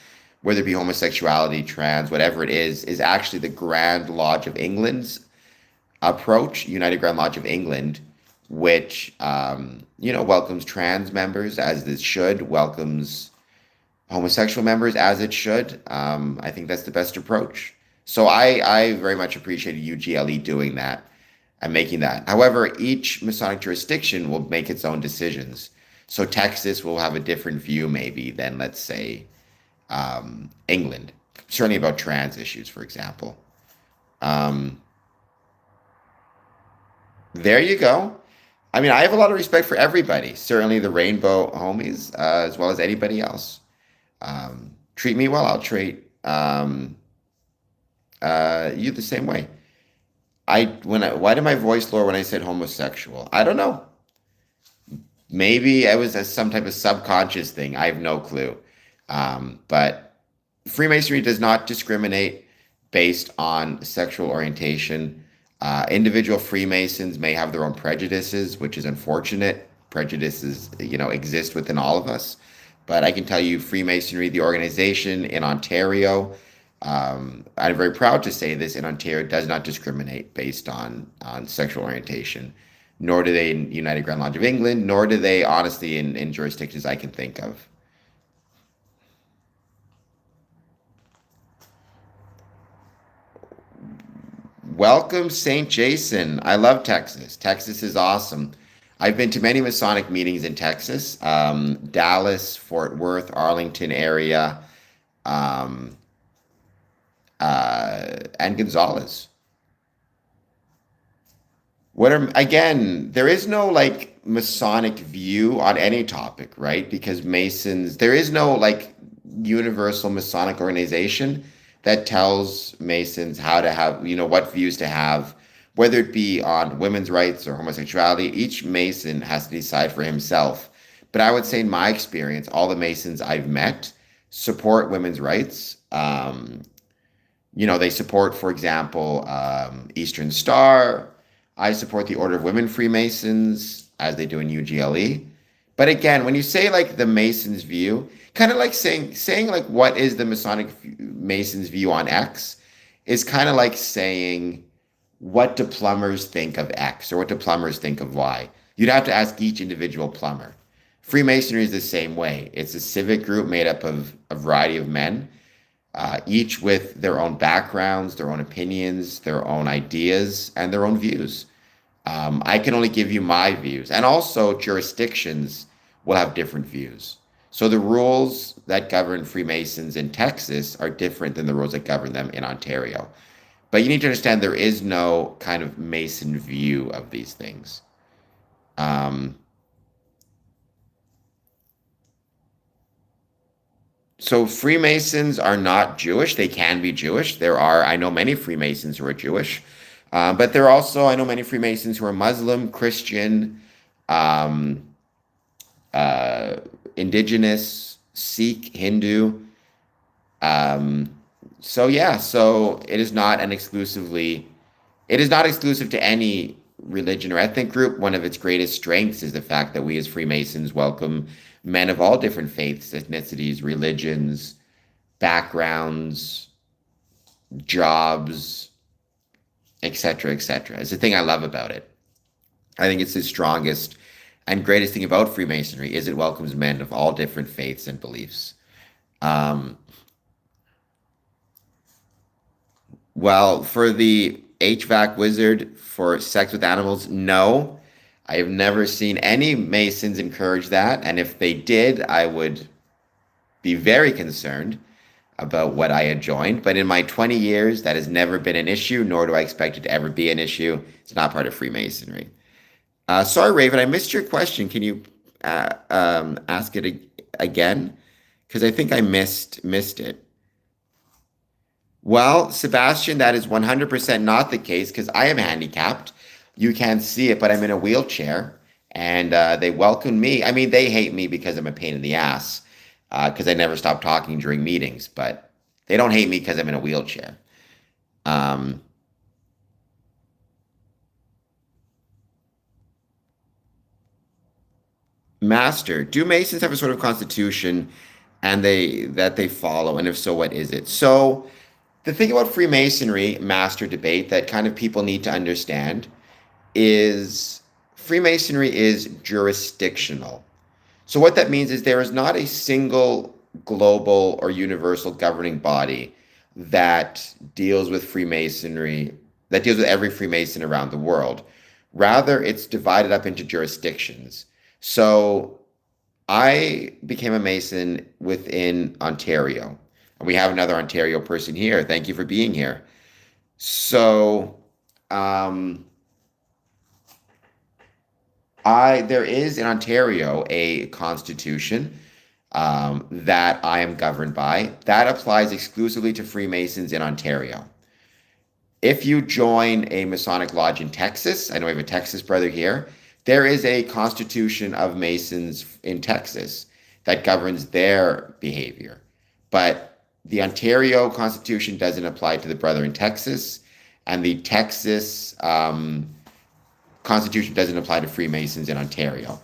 [SPEAKER 1] whether it be homosexuality, trans, whatever it is actually the Grand Lodge of England's approach, United Grand Lodge of England, which welcomes trans members as it should, welcomes homosexual members as it should. I think that's the best approach. So I very much appreciated UGLE doing that and making that. However, each Masonic jurisdiction will make its own decisions. So Texas will have a different view maybe than, let's say, England, certainly about trans issues, for example. Um, there you go. I mean, I have a lot of respect for everybody, certainly the rainbow homies, as well as anybody else. Treat me well, I'll treat you the same way. Why did my voice lower when I said homosexual? I don't know. Maybe it was some type of subconscious thing. I have no clue. But Freemasonry does not discriminate based on sexual orientation. Individual Freemasons may have their own prejudices, which is unfortunate. Prejudices, exist within all of us. But I can tell you, Freemasonry, the organization in Ontario, I'm very proud to say this, in Ontario, does not discriminate based on sexual orientation, nor do they in United Grand Lodge of England, nor do they, honestly, in jurisdictions I can think of. Welcome, St. Jason. I love Texas. Texas is awesome. I've been to many Masonic meetings in Texas, Dallas, Fort Worth, Arlington area, um, and Gonzales. Again, there is no like Masonic view on any topic, right? Because Masons, there is no like universal Masonic organization that tells Masons how to have, what views to have, whether it be on women's rights or homosexuality. Each Mason has to decide for himself. But I would say, in my experience, all the Masons I've met support women's rights. They support, for example, Eastern Star. I support the Order of Women Freemasons, as they do in UGLE. But again, when you say like the Masons view, kind of like saying like what is the Masons view on X, is kind of like saying what do plumbers think of X or what do plumbers think of Y. You'd have to ask each individual plumber. Freemasonry is the same way. It's a civic group made up of a variety of men, each with their own backgrounds, their own opinions, their own ideas, and their own views. I can only give you my views, and also jurisdictions will have different views. So the rules that govern Freemasons in Texas are different than the rules that govern them in Ontario. But you need to understand there is no kind of Mason view of these things. So Freemasons are not Jewish. They can be Jewish. I know many Freemasons who are Jewish, but I know many Freemasons who are Muslim, Christian, um, Indigenous, Sikh, Hindu. Um, so yeah, so it is not exclusive to any religion or ethnic group. One of its greatest strengths is the fact that we as Freemasons welcome men of all different faiths, ethnicities, religions, backgrounds, jobs, etc., etc. It's the thing I love about it. I think it's the strongest and greatest thing about Freemasonry is it welcomes men of all different faiths and beliefs. Um, well, for the HVAC wizard for sex with animals, no. I have never seen any Masons encourage that, and if they did, I would be very concerned about what I had joined. But in my 20 years, that has never been an issue, nor do I expect it to ever be an issue. It's not part of Freemasonry. Sorry, Raven, I missed your question. Can you ask it again? Because I think I missed it. Well, Sebastian, that is 100% not the case because I am handicapped. You can't see it, but I'm in a wheelchair, and they welcome me. I mean, they hate me because I'm a pain in the ass because I never stop talking during meetings, but they don't hate me because I'm in a wheelchair. Um, Master, do Masons have a sort of constitution and they follow? And if so, what is it? So the thing about Freemasonry, master debate, that kind of people need to understand is Freemasonry is jurisdictional. So what that means is there is not a single global or universal governing body that deals with Freemasonry, that deals with every Freemason around the world. Rather, it's divided up into jurisdictions. So I became a Mason within Ontario, and we have another Ontario person here. Thank you for being here. So, um, there is in Ontario a constitution that I am governed by. That applies exclusively to Freemasons in Ontario. If you join a Masonic lodge in Texas, I know we have a Texas brother here, there is a constitution of Masons in Texas that governs their behavior. But the Ontario Constitution doesn't apply to the brother in Texas, and the Texas Constitution doesn't apply to Freemasons in Ontario.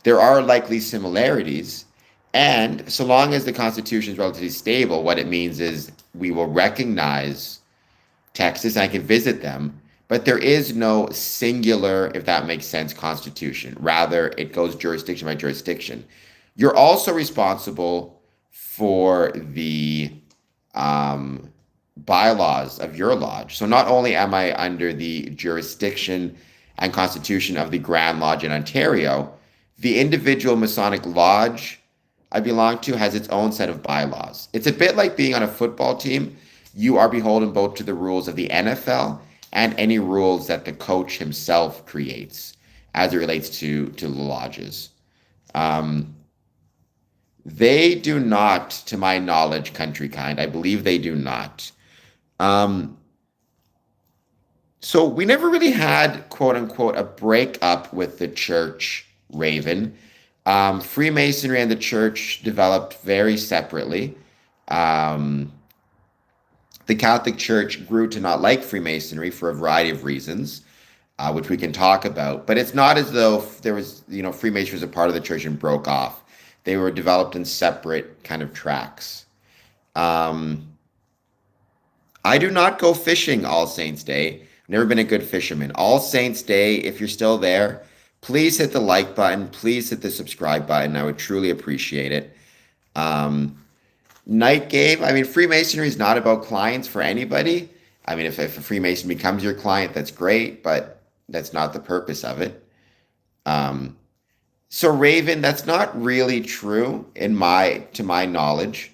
[SPEAKER 1] There are likely similarities, and so long as the Constitution is relatively stable, what it means is we will recognize Texas, and I can visit them, but there is no singular, if that makes sense, constitution. Rather, it goes jurisdiction by jurisdiction. You're also responsible for the bylaws of your lodge. So not only am I under the jurisdiction and constitution of the Grand Lodge in Ontario, the individual Masonic lodge I belong to has its own set of bylaws. It's a bit like being on a football team. You are beholden both to the rules of the NFL and any rules that the coach himself creates as it relates to the lodges. Um, they do not, to my knowledge, country kind. I believe they do not. Um, so we never really had, quote unquote, a breakup with the church, Raven. Freemasonry and the church developed very separately. Um, the Catholic Church grew to not like Freemasonry for a variety of reasons, which we can talk about. But it's not as though there was, Freemasonry was a part of the church and broke off. They were developed in separate kind of tracks. Um, I do not go fishing All Saints Day. Never been a good fisherman. All Saints Day, if you're still there, please hit the like button. Please hit the subscribe button. I would truly appreciate it. Um, Night game. I mean, Freemasonry is not about clients for anybody. I mean, if a Freemason becomes your client, that's great, but that's not the purpose of it. Um, so Raven, that's not really true to my knowledge.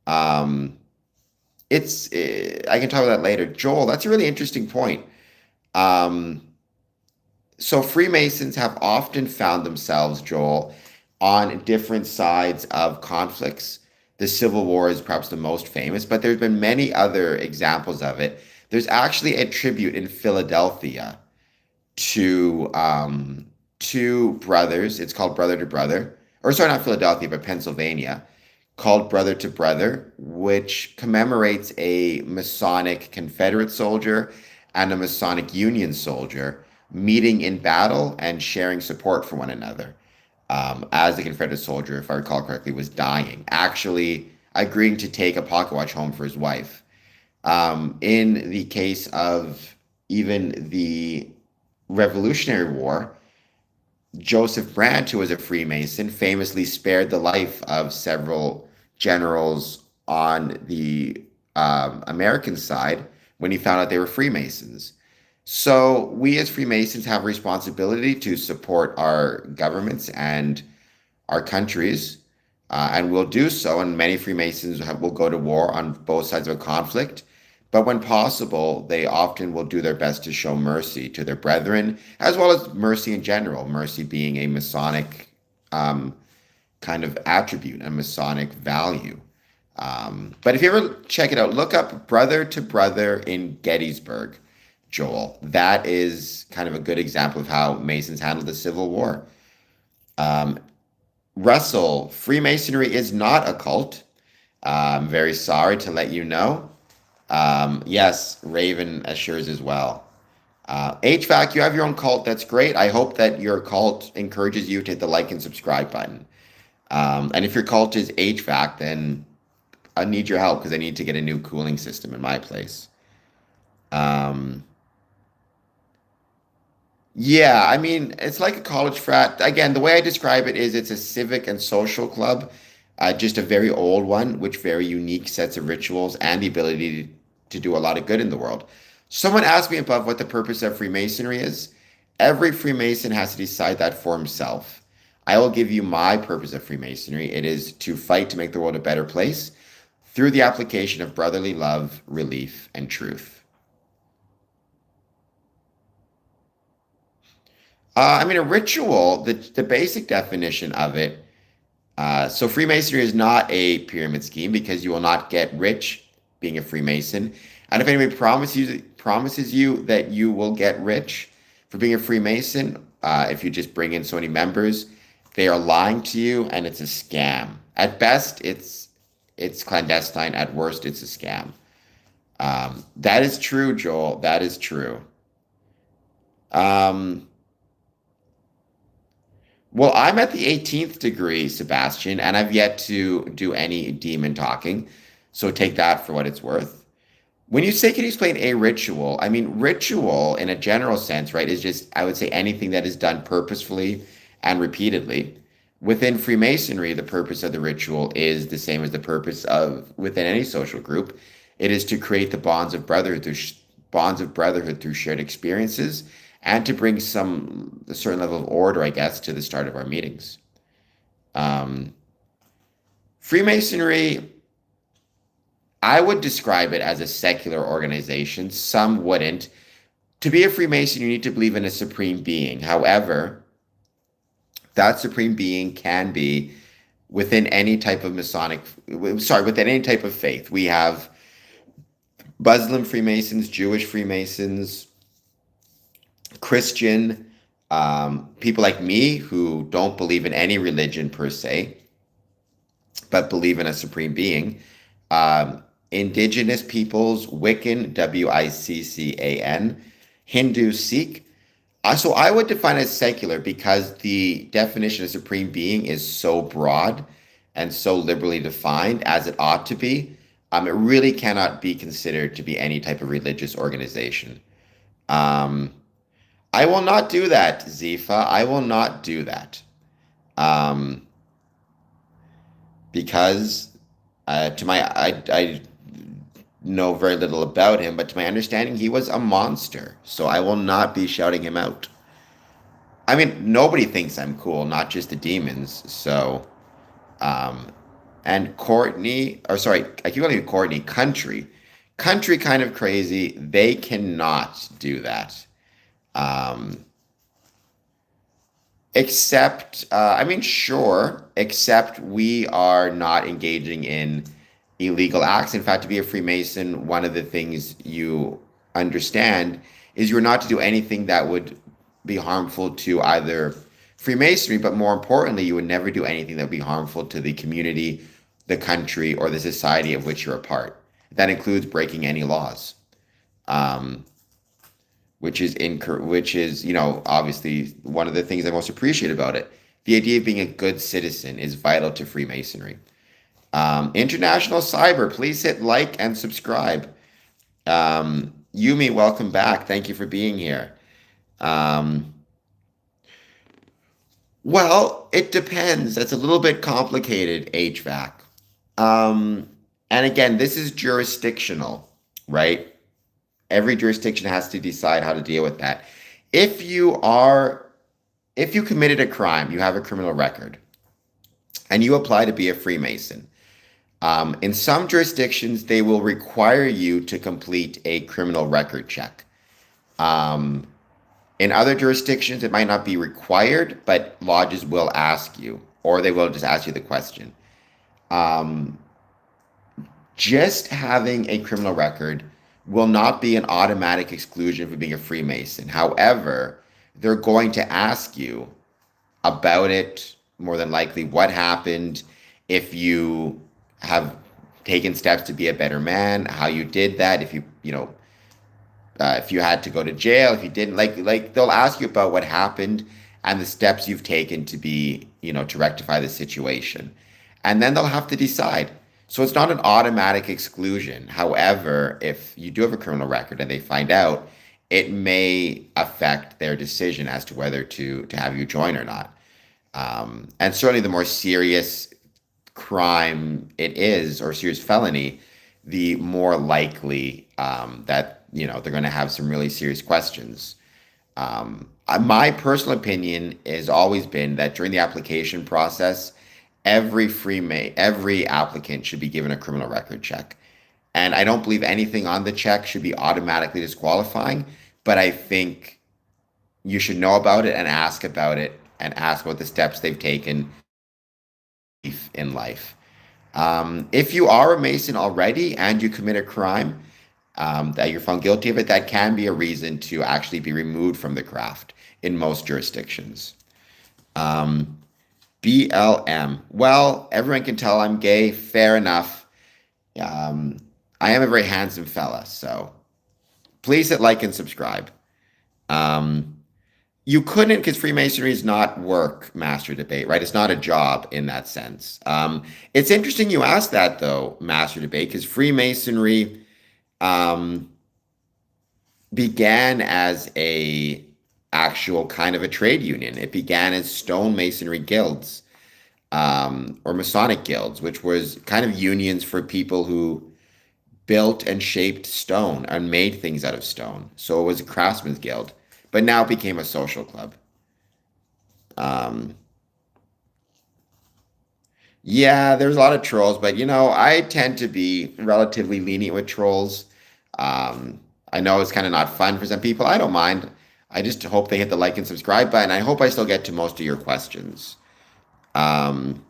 [SPEAKER 1] Um, I can talk about that later. Joel, that's a really interesting point. Um, so Freemasons have often found themselves, Joel, on different sides of conflicts. The Civil War is perhaps the most famous, but there's been many other examples of it. There's actually a tribute in Philadelphia to two brothers. It's called Brother to Brother, or sorry, not Philadelphia, but Pennsylvania, called Brother to Brother, which commemorates a Masonic Confederate soldier and a Masonic Union soldier meeting in battle and sharing support for one another. As the Confederate soldier, if I recall correctly, was dying, actually agreeing to take a pocket watch home for his wife. In the case of even the Revolutionary War, Joseph Brant, who was a Freemason, famously spared the life of several generals on the American side when he found out they were Freemasons. So we as Freemasons have a responsibility to support our governments and our countries, and we'll do so. And many Freemasons will go to war on both sides of a conflict. But when possible, they often will do their best to show mercy to their brethren, as well as mercy in general, mercy being a Masonic kind of attribute, a Masonic value. But if you ever check it out, look up Brother to Brother in Gettysburg, Joel. That is kind of a good example of how Masons handled the Civil War. Russell, Freemasonry is not a cult. I'm very sorry to let you know. Yes, Raven assures as well. HVAC, you have your own cult. That's great. I hope that your cult encourages you to hit the like and subscribe button. And if your cult is HVAC, then I need your help because I need to get a new cooling system in my place. Um, yeah, I mean, it's like a college frat. Again, the way I describe it is it's a civic and social club, just a very old one, with very unique sets of rituals and the ability to do a lot of good in the world. Someone asked me above what the purpose of Freemasonry is. Every Freemason has to decide that for himself. I will give you my purpose of Freemasonry. It is to fight to make the world a better place through the application of brotherly love, relief, and truth. I mean, a ritual, the basic definition of it. So Freemasonry is not a pyramid scheme because you will not get rich being a Freemason. And if anybody promises you that you will get rich for being a Freemason, if you just bring in so many members, they are lying to you, and it's a scam. At best, it's clandestine. At worst, it's a scam. That is true, Joel. That is true. Um, Well, I'm at the 18th degree, Sebastian, and I've yet to do any demon talking. So take that for what it's worth. When you say, can you explain a ritual? I mean, ritual in a general sense, right, is just, I would say, anything that is done purposefully and repeatedly. Within Freemasonry, the purpose of the ritual is the same as the purpose of within any social group. It is to create the bonds of brotherhood through shared experiences and to bring a certain level of order, I guess, to the start of our meetings. Um, Freemasonry, I would describe it as a secular organization. Some wouldn't. To be a Freemason, you need to believe in a supreme being. However, that supreme being can be within any type of within any type of faith. We have Muslim Freemasons, Jewish Freemasons, Christian, people like me who don't believe in any religion per se, but believe in a supreme being, indigenous peoples, Wiccan, Wiccan, Hindu, Sikh. So I would define it as secular because the definition of supreme being is so broad and so liberally defined as it ought to be. It really cannot be considered to be any type of religious organization. Um, I will not do that, Zifa. I will not do that. Um, because I know very little about him, but to my understanding, he was a monster. So I will not be shouting him out. I mean, nobody thinks I'm cool, not just the demons. So, um, and Courtney, or sorry, I keep calling you Courtney, country kind of crazy. They cannot do that. Um, Except, I mean, sure, except we are not engaging in illegal acts. In fact, to be a Freemason, one of the things you understand is you're not to do anything that would be harmful to either Freemasonry, but more importantly, you would never do anything that would be harmful to the community, the country, or the society of which you're a part. That includes breaking any laws. Um, which is, obviously one of the things I most appreciate about it. The idea of being a good citizen is vital to Freemasonry. International Cyber, please hit like and subscribe. Yumi, welcome back. Thank you for being here. Um, well, it depends. It's a little bit complicated, HVAC. Um, and again, this is jurisdictional, right? Every jurisdiction has to decide how to deal with that. If you are, if you committed a crime, you have a criminal record, and you apply to be a Freemason. In some jurisdictions, they will require you to complete a criminal record check. Um, in other jurisdictions, it might not be required, but lodges will ask you, or they will just ask you the question. Um, just having a criminal record will not be an automatic exclusion for being a Freemason. However, they're going to ask you about it, more than likely, what happened, if you have taken steps to be a better man, how you did that, if you had to go to jail, if you didn't, like they'll ask you about what happened and the steps you've taken to be, to rectify the situation. And then they'll have to decide. So it's not an automatic exclusion. However, if you do have a criminal record and they find out, it may affect their decision as to whether to have you join or not. And certainly the more serious crime it is, or serious felony, the more likely that they're going to have some really serious questions. My personal opinion has always been that during the application process, every applicant should be given a criminal record check. And I don't believe anything on the check should be automatically disqualifying, but I think you should know about it and ask about it and ask about the steps they've taken in life. If you are a Mason already and you commit a crime, that you're found guilty of it, that can be a reason to actually be removed from the craft in most jurisdictions. BLM. Well, everyone can tell I'm gay. Fair enough. I am a very handsome fella, so please hit like and subscribe. You couldn't, because Freemasonry is not work, Master Debate, right? It's not a job in that sense. It's interesting you asked that, though, Master Debate, because Freemasonry began as a actual kind of a trade union. It began as stonemasonry guilds, or Masonic guilds, which was kind of unions for people who built and shaped stone and made things out of stone. So it was a craftsman's guild, but now it became a social club. Um, yeah, there's a lot of trolls, but I tend to be relatively lenient with trolls. I know it's kind of not fun for some people. I don't mind. I just hope they hit the like and subscribe button. I hope I still get to most of your questions. Um,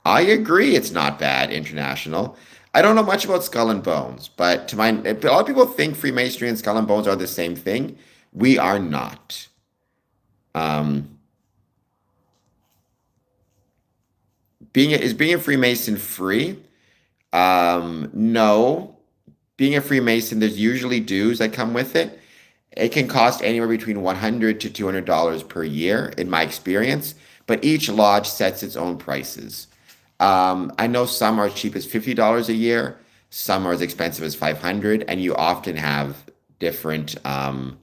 [SPEAKER 1] I agree it's not bad, International. I don't know much about Skull and Bones, but a lot of people think Freemasonry and Skull and Bones are the same thing. We are not. Um, being a Freemason free? No. Being a Freemason, there's usually dues that come with it. It can cost anywhere between $100 to $200 per year, in my experience, but each lodge sets its own prices. I know some are as cheap as $50 a year, some are as expensive as 500, and you often have different um,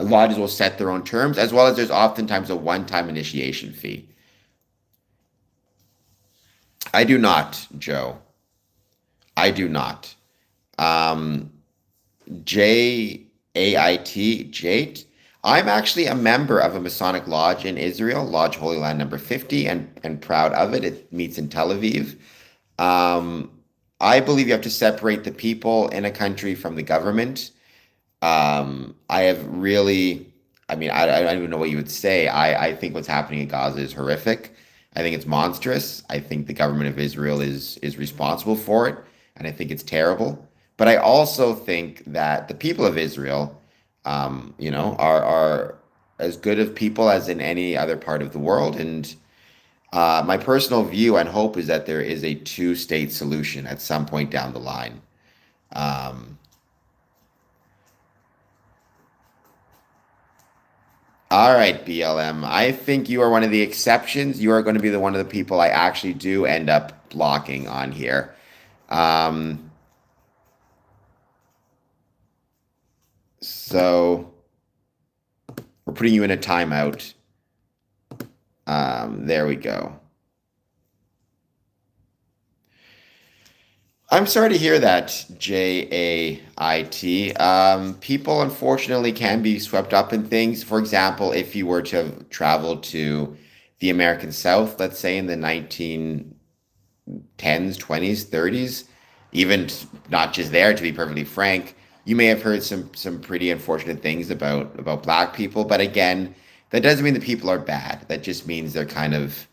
[SPEAKER 1] lodges will set their own terms, as well as there's oftentimes a one-time initiation fee. I do not, Joe. I do not. Um, Jait. I'm actually a member of a Masonic lodge in Israel, Lodge Holy Land number 50, and proud of it. It meets in Tel Aviv. Um, I believe you have to separate the people in a country from the government. I have really, I don't even know what you would say. I think what's happening in Gaza is horrific. I think it's monstrous. I think the government of Israel is responsible for it, and I think it's terrible. But I also think that the people of Israel, are as good of people as in any other part of the world. And my personal view and hope is that there is a two-state solution at some point down the line. Um, All right, BLM. I think you are one of the exceptions. You are going to be the one of the people I actually do end up blocking on here. Um, so we're putting you in a timeout. There we go. I'm sorry to hear that, Jait. People unfortunately can be swept up in things. For example, if you were to travel to the American South, let's say in the 1910s, 20s, 30s, even not just there, to be perfectly frank, you may have heard some pretty unfortunate things about black people. But again, that doesn't mean that people are bad. That just means they're kind of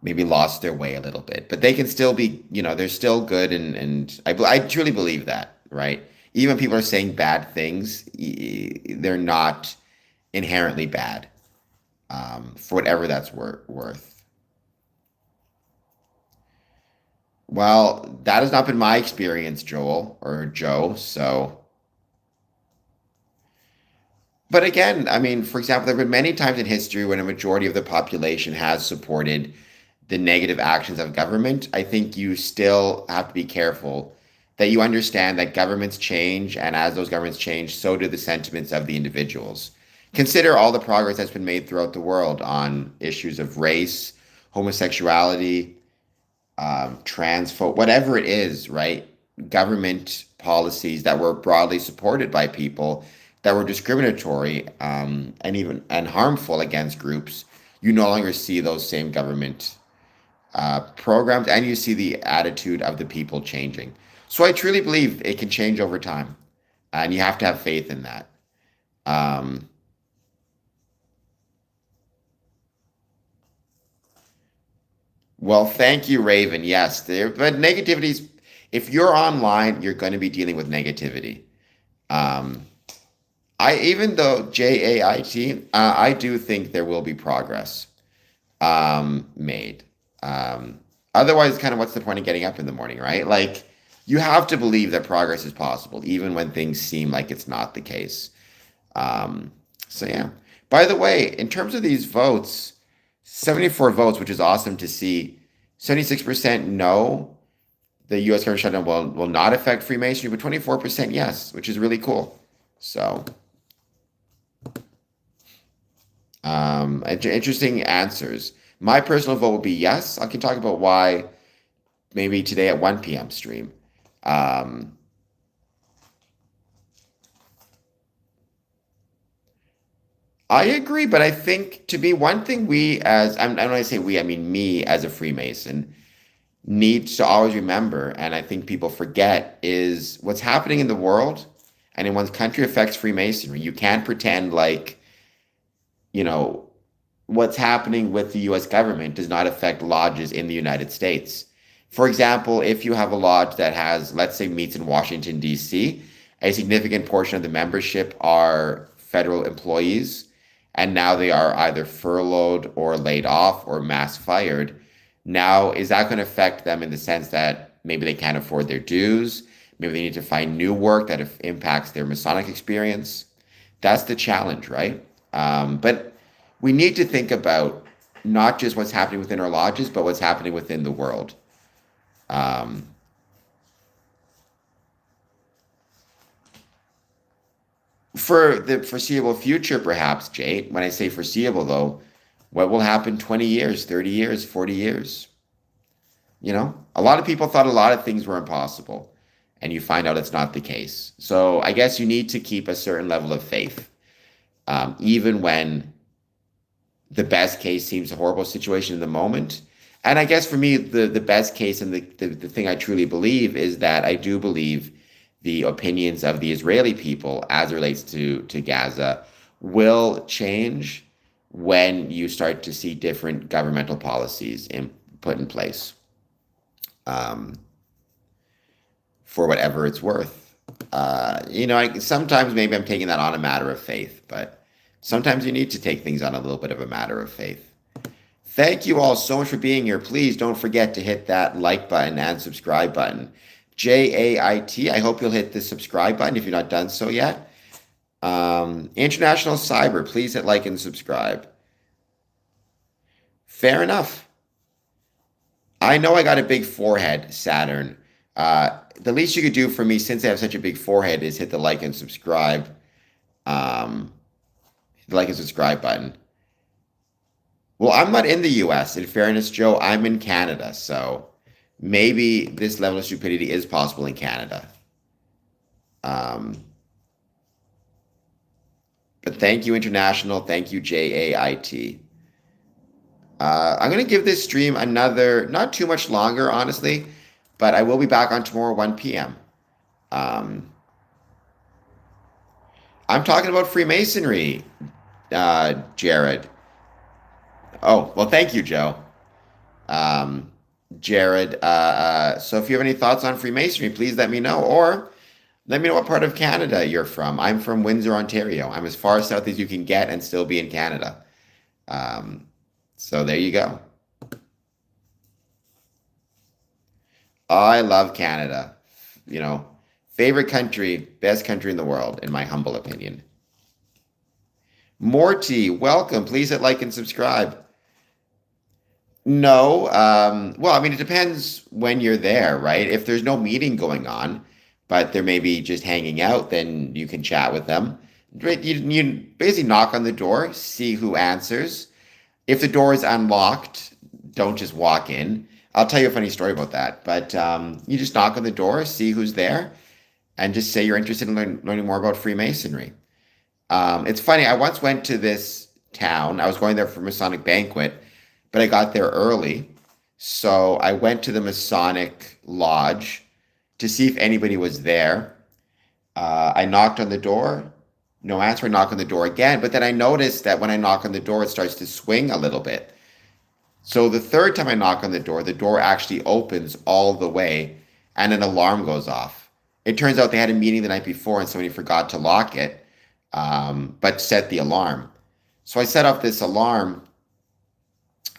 [SPEAKER 1] maybe lost their way a little bit, but they can still be, they're still good. And I truly believe that, right? Even when people are saying bad things, they're not inherently bad, for whatever that's worth. Well, that has not been my experience, Joel or Joe. So, but again, I mean, for example, there have been many times in history when a majority of the population has supported the negative actions of government. I think you still have to be careful that you understand that governments change, and as those governments change, so do the sentiments of the individuals. Consider all the progress that's been made throughout the world on issues of race, homosexuality, whatever it is, right? Government policies that were broadly supported by people that were discriminatory, and harmful against groups. You no longer see those same government programs, and you see the attitude of the people changing. So I truly believe it can change over time, and you have to have faith in that. Um, well, thank you, Raven. Yes, but negativities. If you're online, you're going to be dealing with negativity. Um, I even though JAIT, I do think there will be progress made. Otherwise, kind of what's the point of getting up in the morning, right? Like, you have to believe that progress is possible, even when things seem like it's not the case. Um, so, yeah. By the way, in terms of these votes, 74 votes, which is awesome to see. 76% no, the U.S. government shutdown will not affect Freemasonry, but 24% yes, which is really cool. So, interesting answers. My personal vote would be yes. I can talk about why maybe today at 1 p.m. stream. Um, I agree, but I think to be one thing and when I say we, I mean me as a Freemason, needs to always remember, and I think people forget, is what's happening in the world and in one's country affects Freemasonry. You can't pretend like, you know, what's happening with the US government does not affect lodges in the United States. For example, if you have a lodge that has, let's say, meets in Washington, D.C., a significant portion of the membership are federal employees, and now they are either furloughed or laid off or mass fired. Now, is that going to affect them in the sense that maybe they can't afford their dues? Maybe they need to find new work that impacts their Masonic experience? That's the challenge, right? But we need to think about not just what's happening within our lodges, but what's happening within the world. Um, for the foreseeable future, perhaps, Jade, when I say foreseeable, though, what will happen 20 years, 30 years, 40 years? A lot of people thought a lot of things were impossible, and you find out it's not the case. So I guess you need to keep a certain level of faith, even when the best case seems a horrible situation in the moment. And I guess for me, the best case and the thing I truly believe is that I do believe the opinions of the Israeli people as it relates to Gaza will change when you start to see different governmental policies put in place, for whatever it's worth. Sometimes maybe I'm taking that on a matter of faith, but sometimes you need to take things on a little bit of a matter of faith. Thank you all so much for being here. Please don't forget to hit that like button and subscribe button. JAIT, I hope you'll hit the subscribe button if you're not done so yet. International Cyber, please hit like and subscribe. Fair enough. I know I got a big forehead, Saturn. The least you could do for me, since I have such a big forehead, is hit the like and subscribe. The like and subscribe button. Well, I'm not in the US. In fairness, Joe, I'm in Canada. So maybe this level of stupidity is possible in Canada. But thank you, International. Thank you, JAIT. I'm going to give this stream another, not too much longer, honestly, but I will be back on tomorrow, 1 p.m. I'm talking about Freemasonry, Jared. Oh, well, thank you, Joe. Jared, so if you have any thoughts on Freemasonry, please let me know, or let me know what part of Canada you're from. I'm from Windsor, Ontario. I'm as far south as you can get and still be in Canada. So there you go. I love Canada. Favorite country, best country in the world, in my humble opinion. Morty, welcome. Please hit like and subscribe. No, well, I mean, it depends when you're there, right? If there's no meeting going on, but they're maybe just hanging out, then you can chat with them. Right? You basically knock on the door, see who answers. If the door is unlocked, don't just walk in. I'll tell you a funny story about that. But you just knock on the door, see who's there, and just say you're interested in learning more about Freemasonry. It's funny, I once went to this town. I was going there for a Masonic banquet, but I got there early. So I went to the Masonic Lodge to see if anybody was there. I knocked on the door. No answer. I knock on the door again. But then I noticed that when I knock on the door, it starts to swing a little bit. So the third time I knock on the door actually opens all the way and an alarm goes off. It turns out they had a meeting the night before and somebody forgot to lock it, but set the alarm. So I set off this alarm.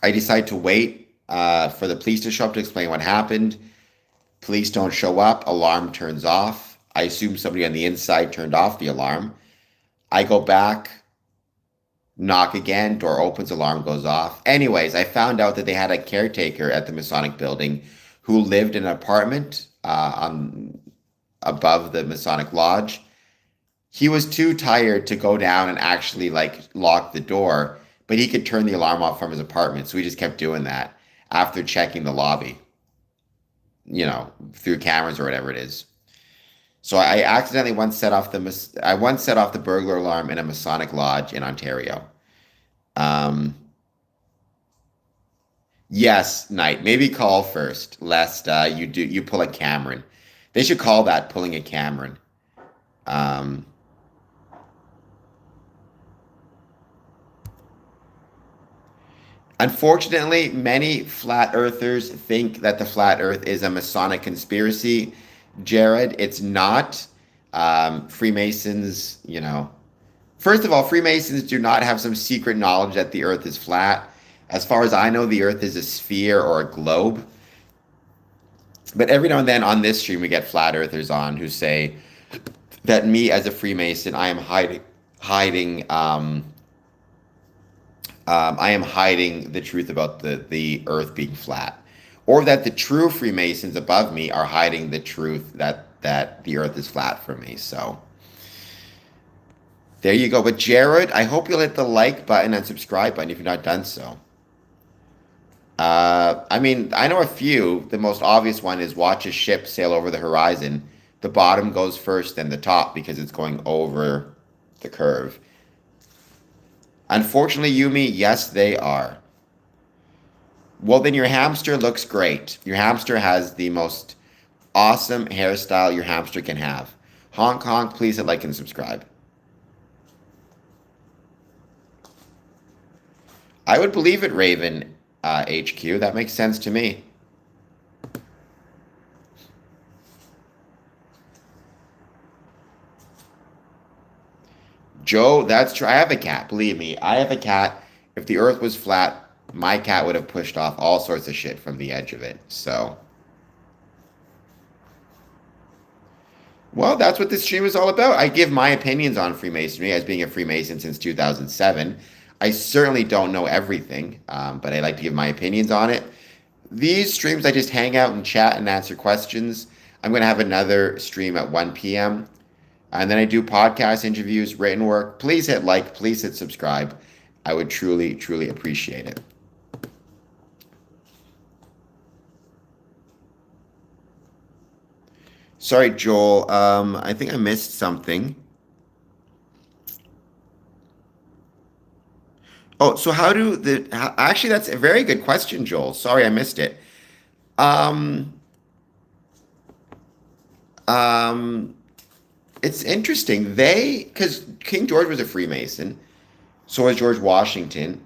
[SPEAKER 1] I decide to wait for the police to show up to explain what happened. Police don't show up. Alarm turns off. I assume somebody on the inside turned off the alarm. I go back, knock again, door opens, alarm goes off. Anyways, I found out that they had a caretaker at the Masonic building who lived in an apartment above the Masonic Lodge. He was too tired to go down and actually lock the door, but he could turn the alarm off from his apartment. So he just kept doing that after checking the lobby, through cameras or whatever it is. So I accidentally once set off the burglar alarm in a Masonic lodge in Ontario. Yes, Knight. Maybe call first, lest you pull a Cameron. They should call that pulling a Cameron. Unfortunately, many flat earthers think that the flat earth is a Masonic conspiracy. Jared, it's not. Freemasons, first of all, Freemasons do not have some secret knowledge that the earth is flat. As far as I know, the earth is a sphere or a globe. But every now and then on this stream, we get flat earthers on who say that me as a Freemason, I am hiding the truth about the earth being flat, or that the true Freemasons above me are hiding the truth that the earth is flat for me. So there you go. But Jared, I hope you'll hit the like button and subscribe button if you've not done so. I mean, I know a few. The most obvious one is watch a ship sail over the horizon. The bottom goes first, then the top, because it's going over the curve. Unfortunately, Yumi, yes, they are. Well, then your hamster looks great. Your hamster has the most awesome hairstyle your hamster can have. Honk honk, please hit like and subscribe. I would believe it, Raven HQ. That makes sense to me. Joe, that's true. I have a cat. Believe me, I have a cat. If the earth was flat, my cat would have pushed off all sorts of shit from the edge of it. So, well, that's what this stream is all about. I give my opinions on Freemasonry as being a Freemason since 2007. I certainly don't know everything, but I like to give my opinions on it. These streams, I just hang out and chat and answer questions. I'm going to have another stream at 1 p.m. And then I do podcast interviews, written work. Please hit like, please hit subscribe. I would truly, truly appreciate it. Sorry, Joel. I think I missed something. Oh, so actually, that's a very good question, Joel. Sorry, I missed it. Um, um, it's interesting. Because King George was a Freemason, so was George Washington.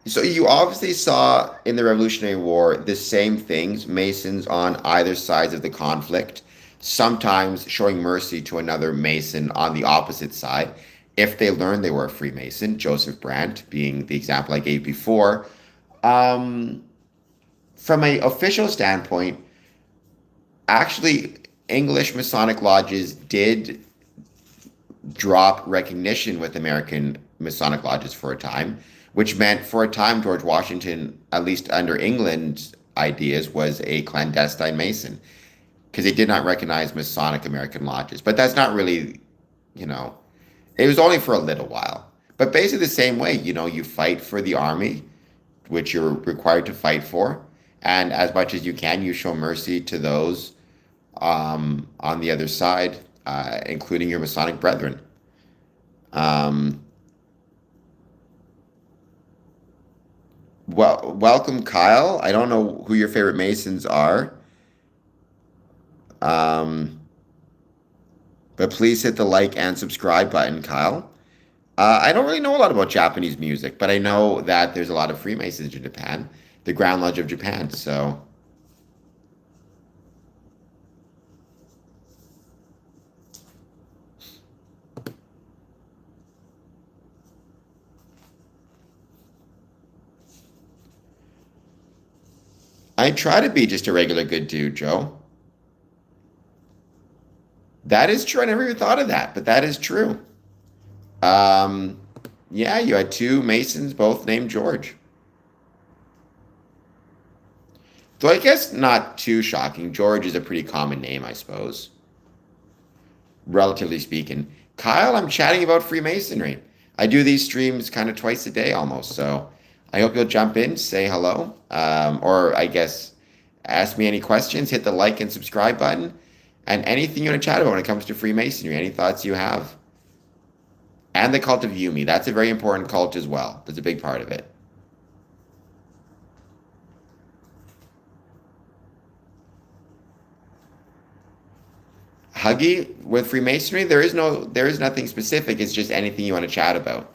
[SPEAKER 1] So you obviously saw in the Revolutionary War the same things, Masons on either sides of the conflict, sometimes showing mercy to another Mason on the opposite side if they learned they were a Freemason, Joseph Brandt being the example I gave before. From an official standpoint, actually, English Masonic lodges did drop recognition with American Masonic lodges for a time, which meant for a time George Washington, at least under England's ideas, was a clandestine Mason because they did not recognize Masonic American lodges. But that's not really, it was only for a little while. But basically the same way, you fight for the army, which you're required to fight for, and as much as you can, you show mercy to those on the other side, including your Masonic brethren. Well, welcome, Kyle. I don't know who your favorite Masons are, but please hit the like and subscribe button, Kyle. I don't really know a lot about Japanese music, but I know that there's a lot of Freemasons in Japan, the Grand Lodge of Japan. So, I try to be just a regular good dude, Joe. That is true. I never even thought of that, but that is true. Yeah, you had two Masons, both named George. Though I guess not too shocking. George is a pretty common name, I suppose, relatively speaking. Kyle, I'm chatting about Freemasonry. I do these streams kind of twice a day almost, so I hope you'll jump in, say hello, or I guess ask me any questions, hit the like and subscribe button, and anything you want to chat about when it comes to Freemasonry, any thoughts you have. And the cult of Yumi. That's a very important cult as well. That's a big part of it. Huggy, with Freemasonry, there is nothing specific. It's just anything you want to chat about.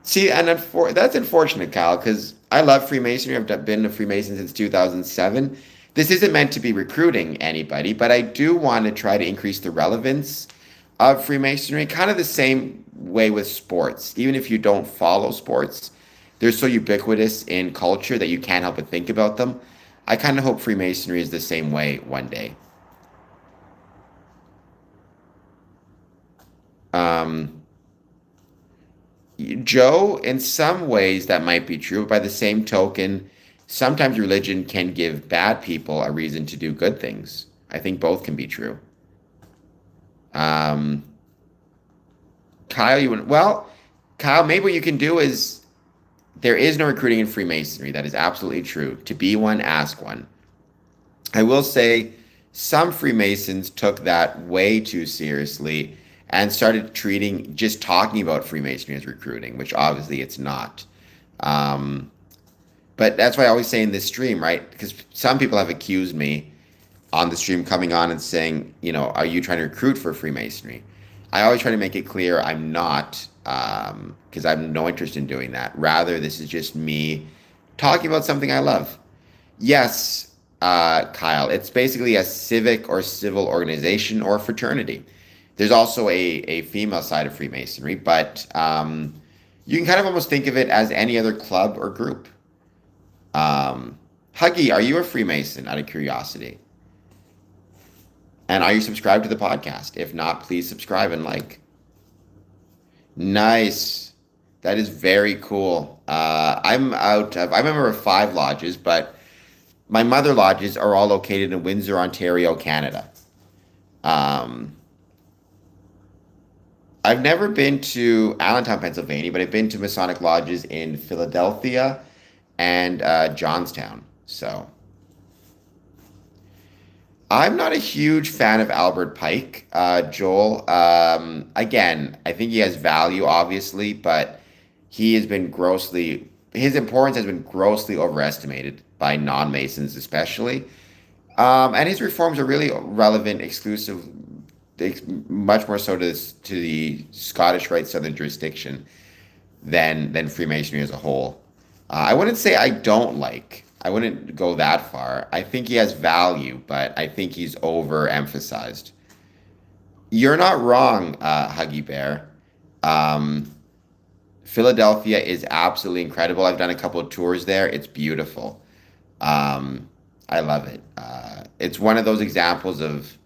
[SPEAKER 1] See, and that's unfortunate, Kyle, because I love Freemasonry. Been a Freemason since 2007. This isn't meant to be recruiting anybody, but I do want to try to increase the relevance of Freemasonry, kind of the same way with sports. Even if you don't follow sports, they're so ubiquitous in culture that you can't help but think about them. I kind of hope Freemasonry is the same way one day. Um, Joe, in some ways that might be true, but by the same token, sometimes religion can give bad people a reason to do good things. I think both can be true. Um, Kyle, Kyle, maybe what you can do is there is no recruiting in Freemasonry. That is absolutely true. To be one, ask one. I will say some Freemasons took that way too seriously and started treating just talking about Freemasonry as recruiting, which obviously it's not. Um, but that's why I always say in this stream, right? Because some people have accused me on the stream coming on and saying, are you trying to recruit for Freemasonry? I always try to make it clear I'm not, because I have no interest in doing that. Rather, this is just me talking about something I love. Yes, Kyle, it's basically a civic or civil organization or fraternity. There's also a female side of Freemasonry, but you can kind of almost think of it as any other club or group. Huggy, are you a Freemason out of curiosity? And are you subscribed to the podcast? If not, please subscribe and like. Nice. That is very cool. I'm a member of 5 lodges, but my mother lodges are all located in Windsor, Ontario, Canada. Um, I've never been to Allentown, Pennsylvania, but I've been to Masonic lodges in Philadelphia and Johnstown. So I'm not a huge fan of Albert Pike, Joel. Again, I think he has value, obviously, but his importance has been grossly overestimated by non-Masons, especially. And his reforms are really relevant, exclusive, much more so to the Scottish Rite Southern jurisdiction than Freemasonry as a whole. I wouldn't say I wouldn't go that far. I think he has value, but I think he's overemphasized. You're not wrong, Huggy Bear. Um, Philadelphia is absolutely incredible. I've done a couple of tours there. It's beautiful. I love it. It's one of those examples of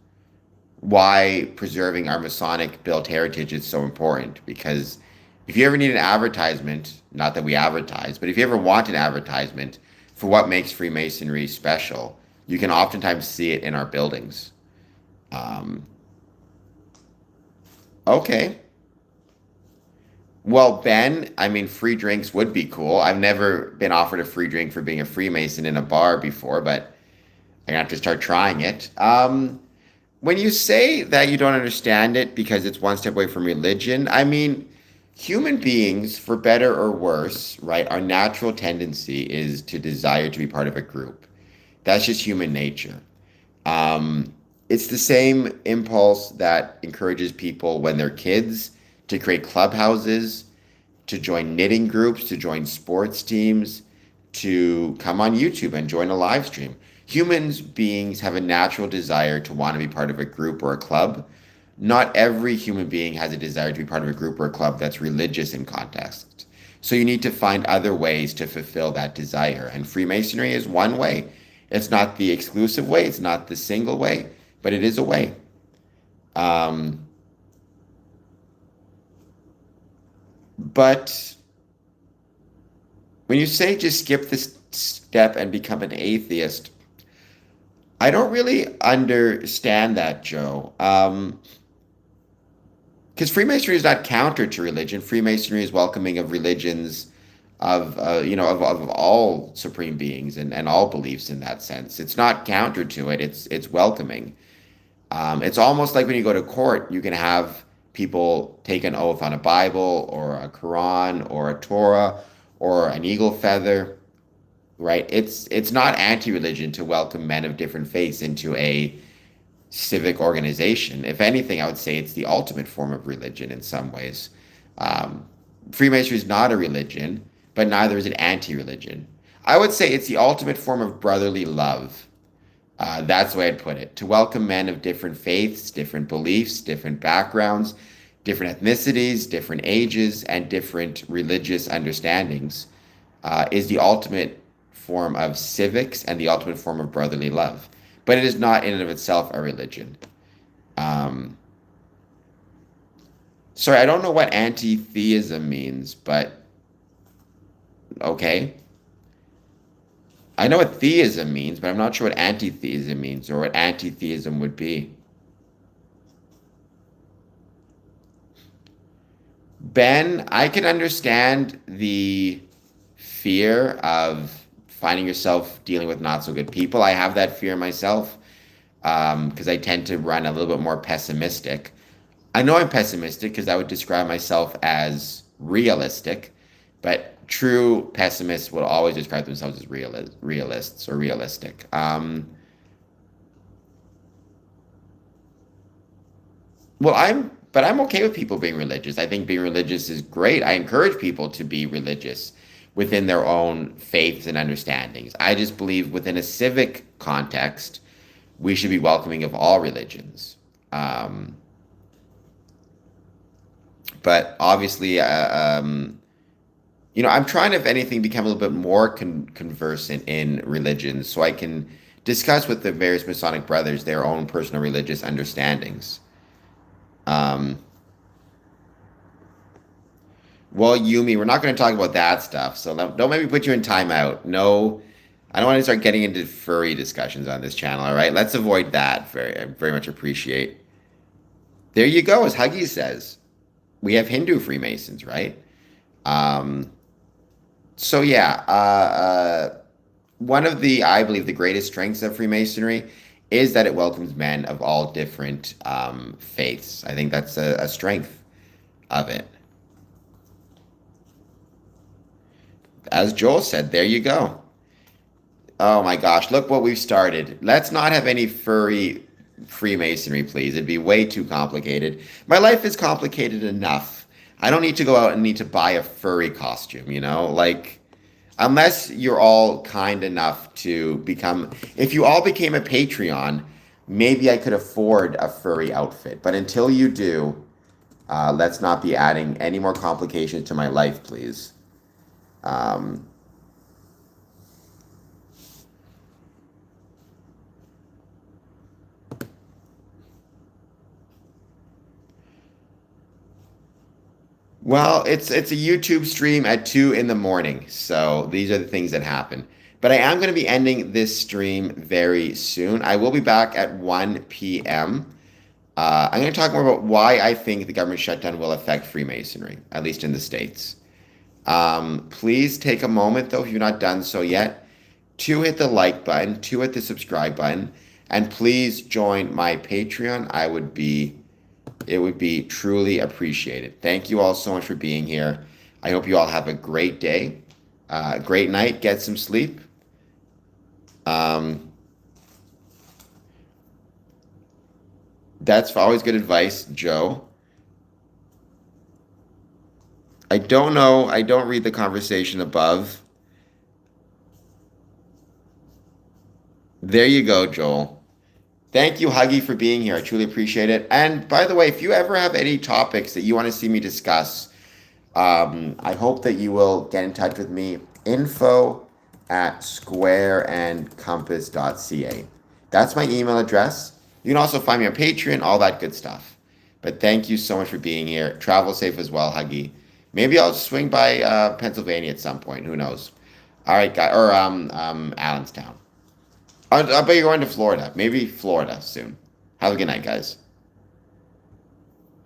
[SPEAKER 1] why preserving our Masonic built heritage is so important. Because if you ever need an advertisement, not that we advertise, but if you ever want an advertisement for what makes Freemasonry special, you can oftentimes see it in our buildings. Um, okay. Well, Ben, I mean, free drinks would be cool. I've never been offered a free drink for being a Freemason in a bar before, but I have to start trying it. When you say that you don't understand it because it's one step away from religion, I mean, human beings, for better or worse, right, our natural tendency is to desire to be part of a group. That's just human nature. It's the same impulse that encourages people when they're kids to create clubhouses, to join knitting groups, to join sports teams, to come on YouTube and join a live stream. Humans beings have a natural desire to want to be part of a group or a club. Not every human being has a desire to be part of a group or a club that's religious in context. So you need to find other ways to fulfill that desire. And Freemasonry is one way. It's not the exclusive way, it's not the single way, but it is a way. Um, but when you say just skip this step and become an atheist, I don't really understand that, Joe. Because Freemasonry is not counter to religion. Freemasonry is welcoming of religions, of all supreme beings and all beliefs in that sense. It's not counter to it. It's welcoming. It's almost like when you go to court, you can have people take an oath on a Bible or a Quran or a Torah or an eagle feather, right? It's not anti-religion to welcome men of different faiths into a civic organization. If anything, I would say it's the ultimate form of religion in some ways. Freemasonry is not a religion, but neither is it anti-religion. I would say it's the ultimate form of brotherly love. That's the way I'd put it. To welcome men of different faiths, different beliefs, different backgrounds, different ethnicities, different ages, and different religious understandings is the ultimate form of civics and the ultimate form of brotherly love. But it is not in and of itself a religion. Um, Sorry, I don't know what anti-theism means, but okay. I know what theism means, but I'm not sure what anti-theism means or what anti-theism would be. Ben, I can understand the fear of finding yourself dealing with not so good people. I have that fear myself because I tend to run a little bit more pessimistic. I know I'm pessimistic because I would describe myself as realistic, but true pessimists would always describe themselves as realists or realistic. But I'm okay with people being religious. I think being religious is great. I encourage people to be religious within their own faiths and understandings. I just believe within a civic context, we should be welcoming of all religions. Um, but obviously, I'm trying to, if anything, become a little bit more conversant in religions so I can discuss with the various Masonic brothers their own personal religious understandings. Um, well, Yumi, we're not going to talk about that stuff, so don't maybe put you in timeout. No, I don't want to start getting into furry discussions on this channel, all right? Let's avoid that. I very much appreciate. There you go, as Huggy says. We have Hindu Freemasons, right? Um, so yeah, one of I believe, the greatest strengths of Freemasonry is that it welcomes men of all different faiths. I think that's a strength of it. As Joel said, there you go. Oh my gosh, look what we've started. Let's not have any furry Freemasonry, please. It'd be way too complicated. My life is complicated enough. I don't need to go out and need to buy a furry costume, Like, unless you're all kind enough to become, if you all became a Patreon, maybe I could afford a furry outfit. But until you do, let's not be adding any more complications to my life, please. Um, Well, it's a YouTube stream at 2 in the morning, so these are the things that happen. But I am going to be ending this stream very soon. I will be back at 1 p.m. I'm going to talk more about why I think the government shutdown will affect Freemasonry, at least in the States. Please take a moment, though, if you've not done so yet, to hit the like button, to hit the subscribe button, and please join my Patreon. It would be truly appreciated. Thank you all so much for being here. I hope you all have a great day, great night, get some sleep. That's always good advice, Joe. I don't know. I don't read the conversation above. There you go, Joel. Thank you, Huggy, for being here. I truly appreciate it. And by the way, if you ever have any topics that you want to see me discuss, I hope that you will get in touch with me. info@squareandcompass.ca. That's my email address. You can also find me on Patreon, all that good stuff. But thank you so much for being here. Travel safe as well, Huggy. Maybe I'll swing by Pennsylvania at some point. Who knows? All right, guys. Or Allenstown. I bet you're going to Florida. Maybe Florida soon. Have a good night, guys.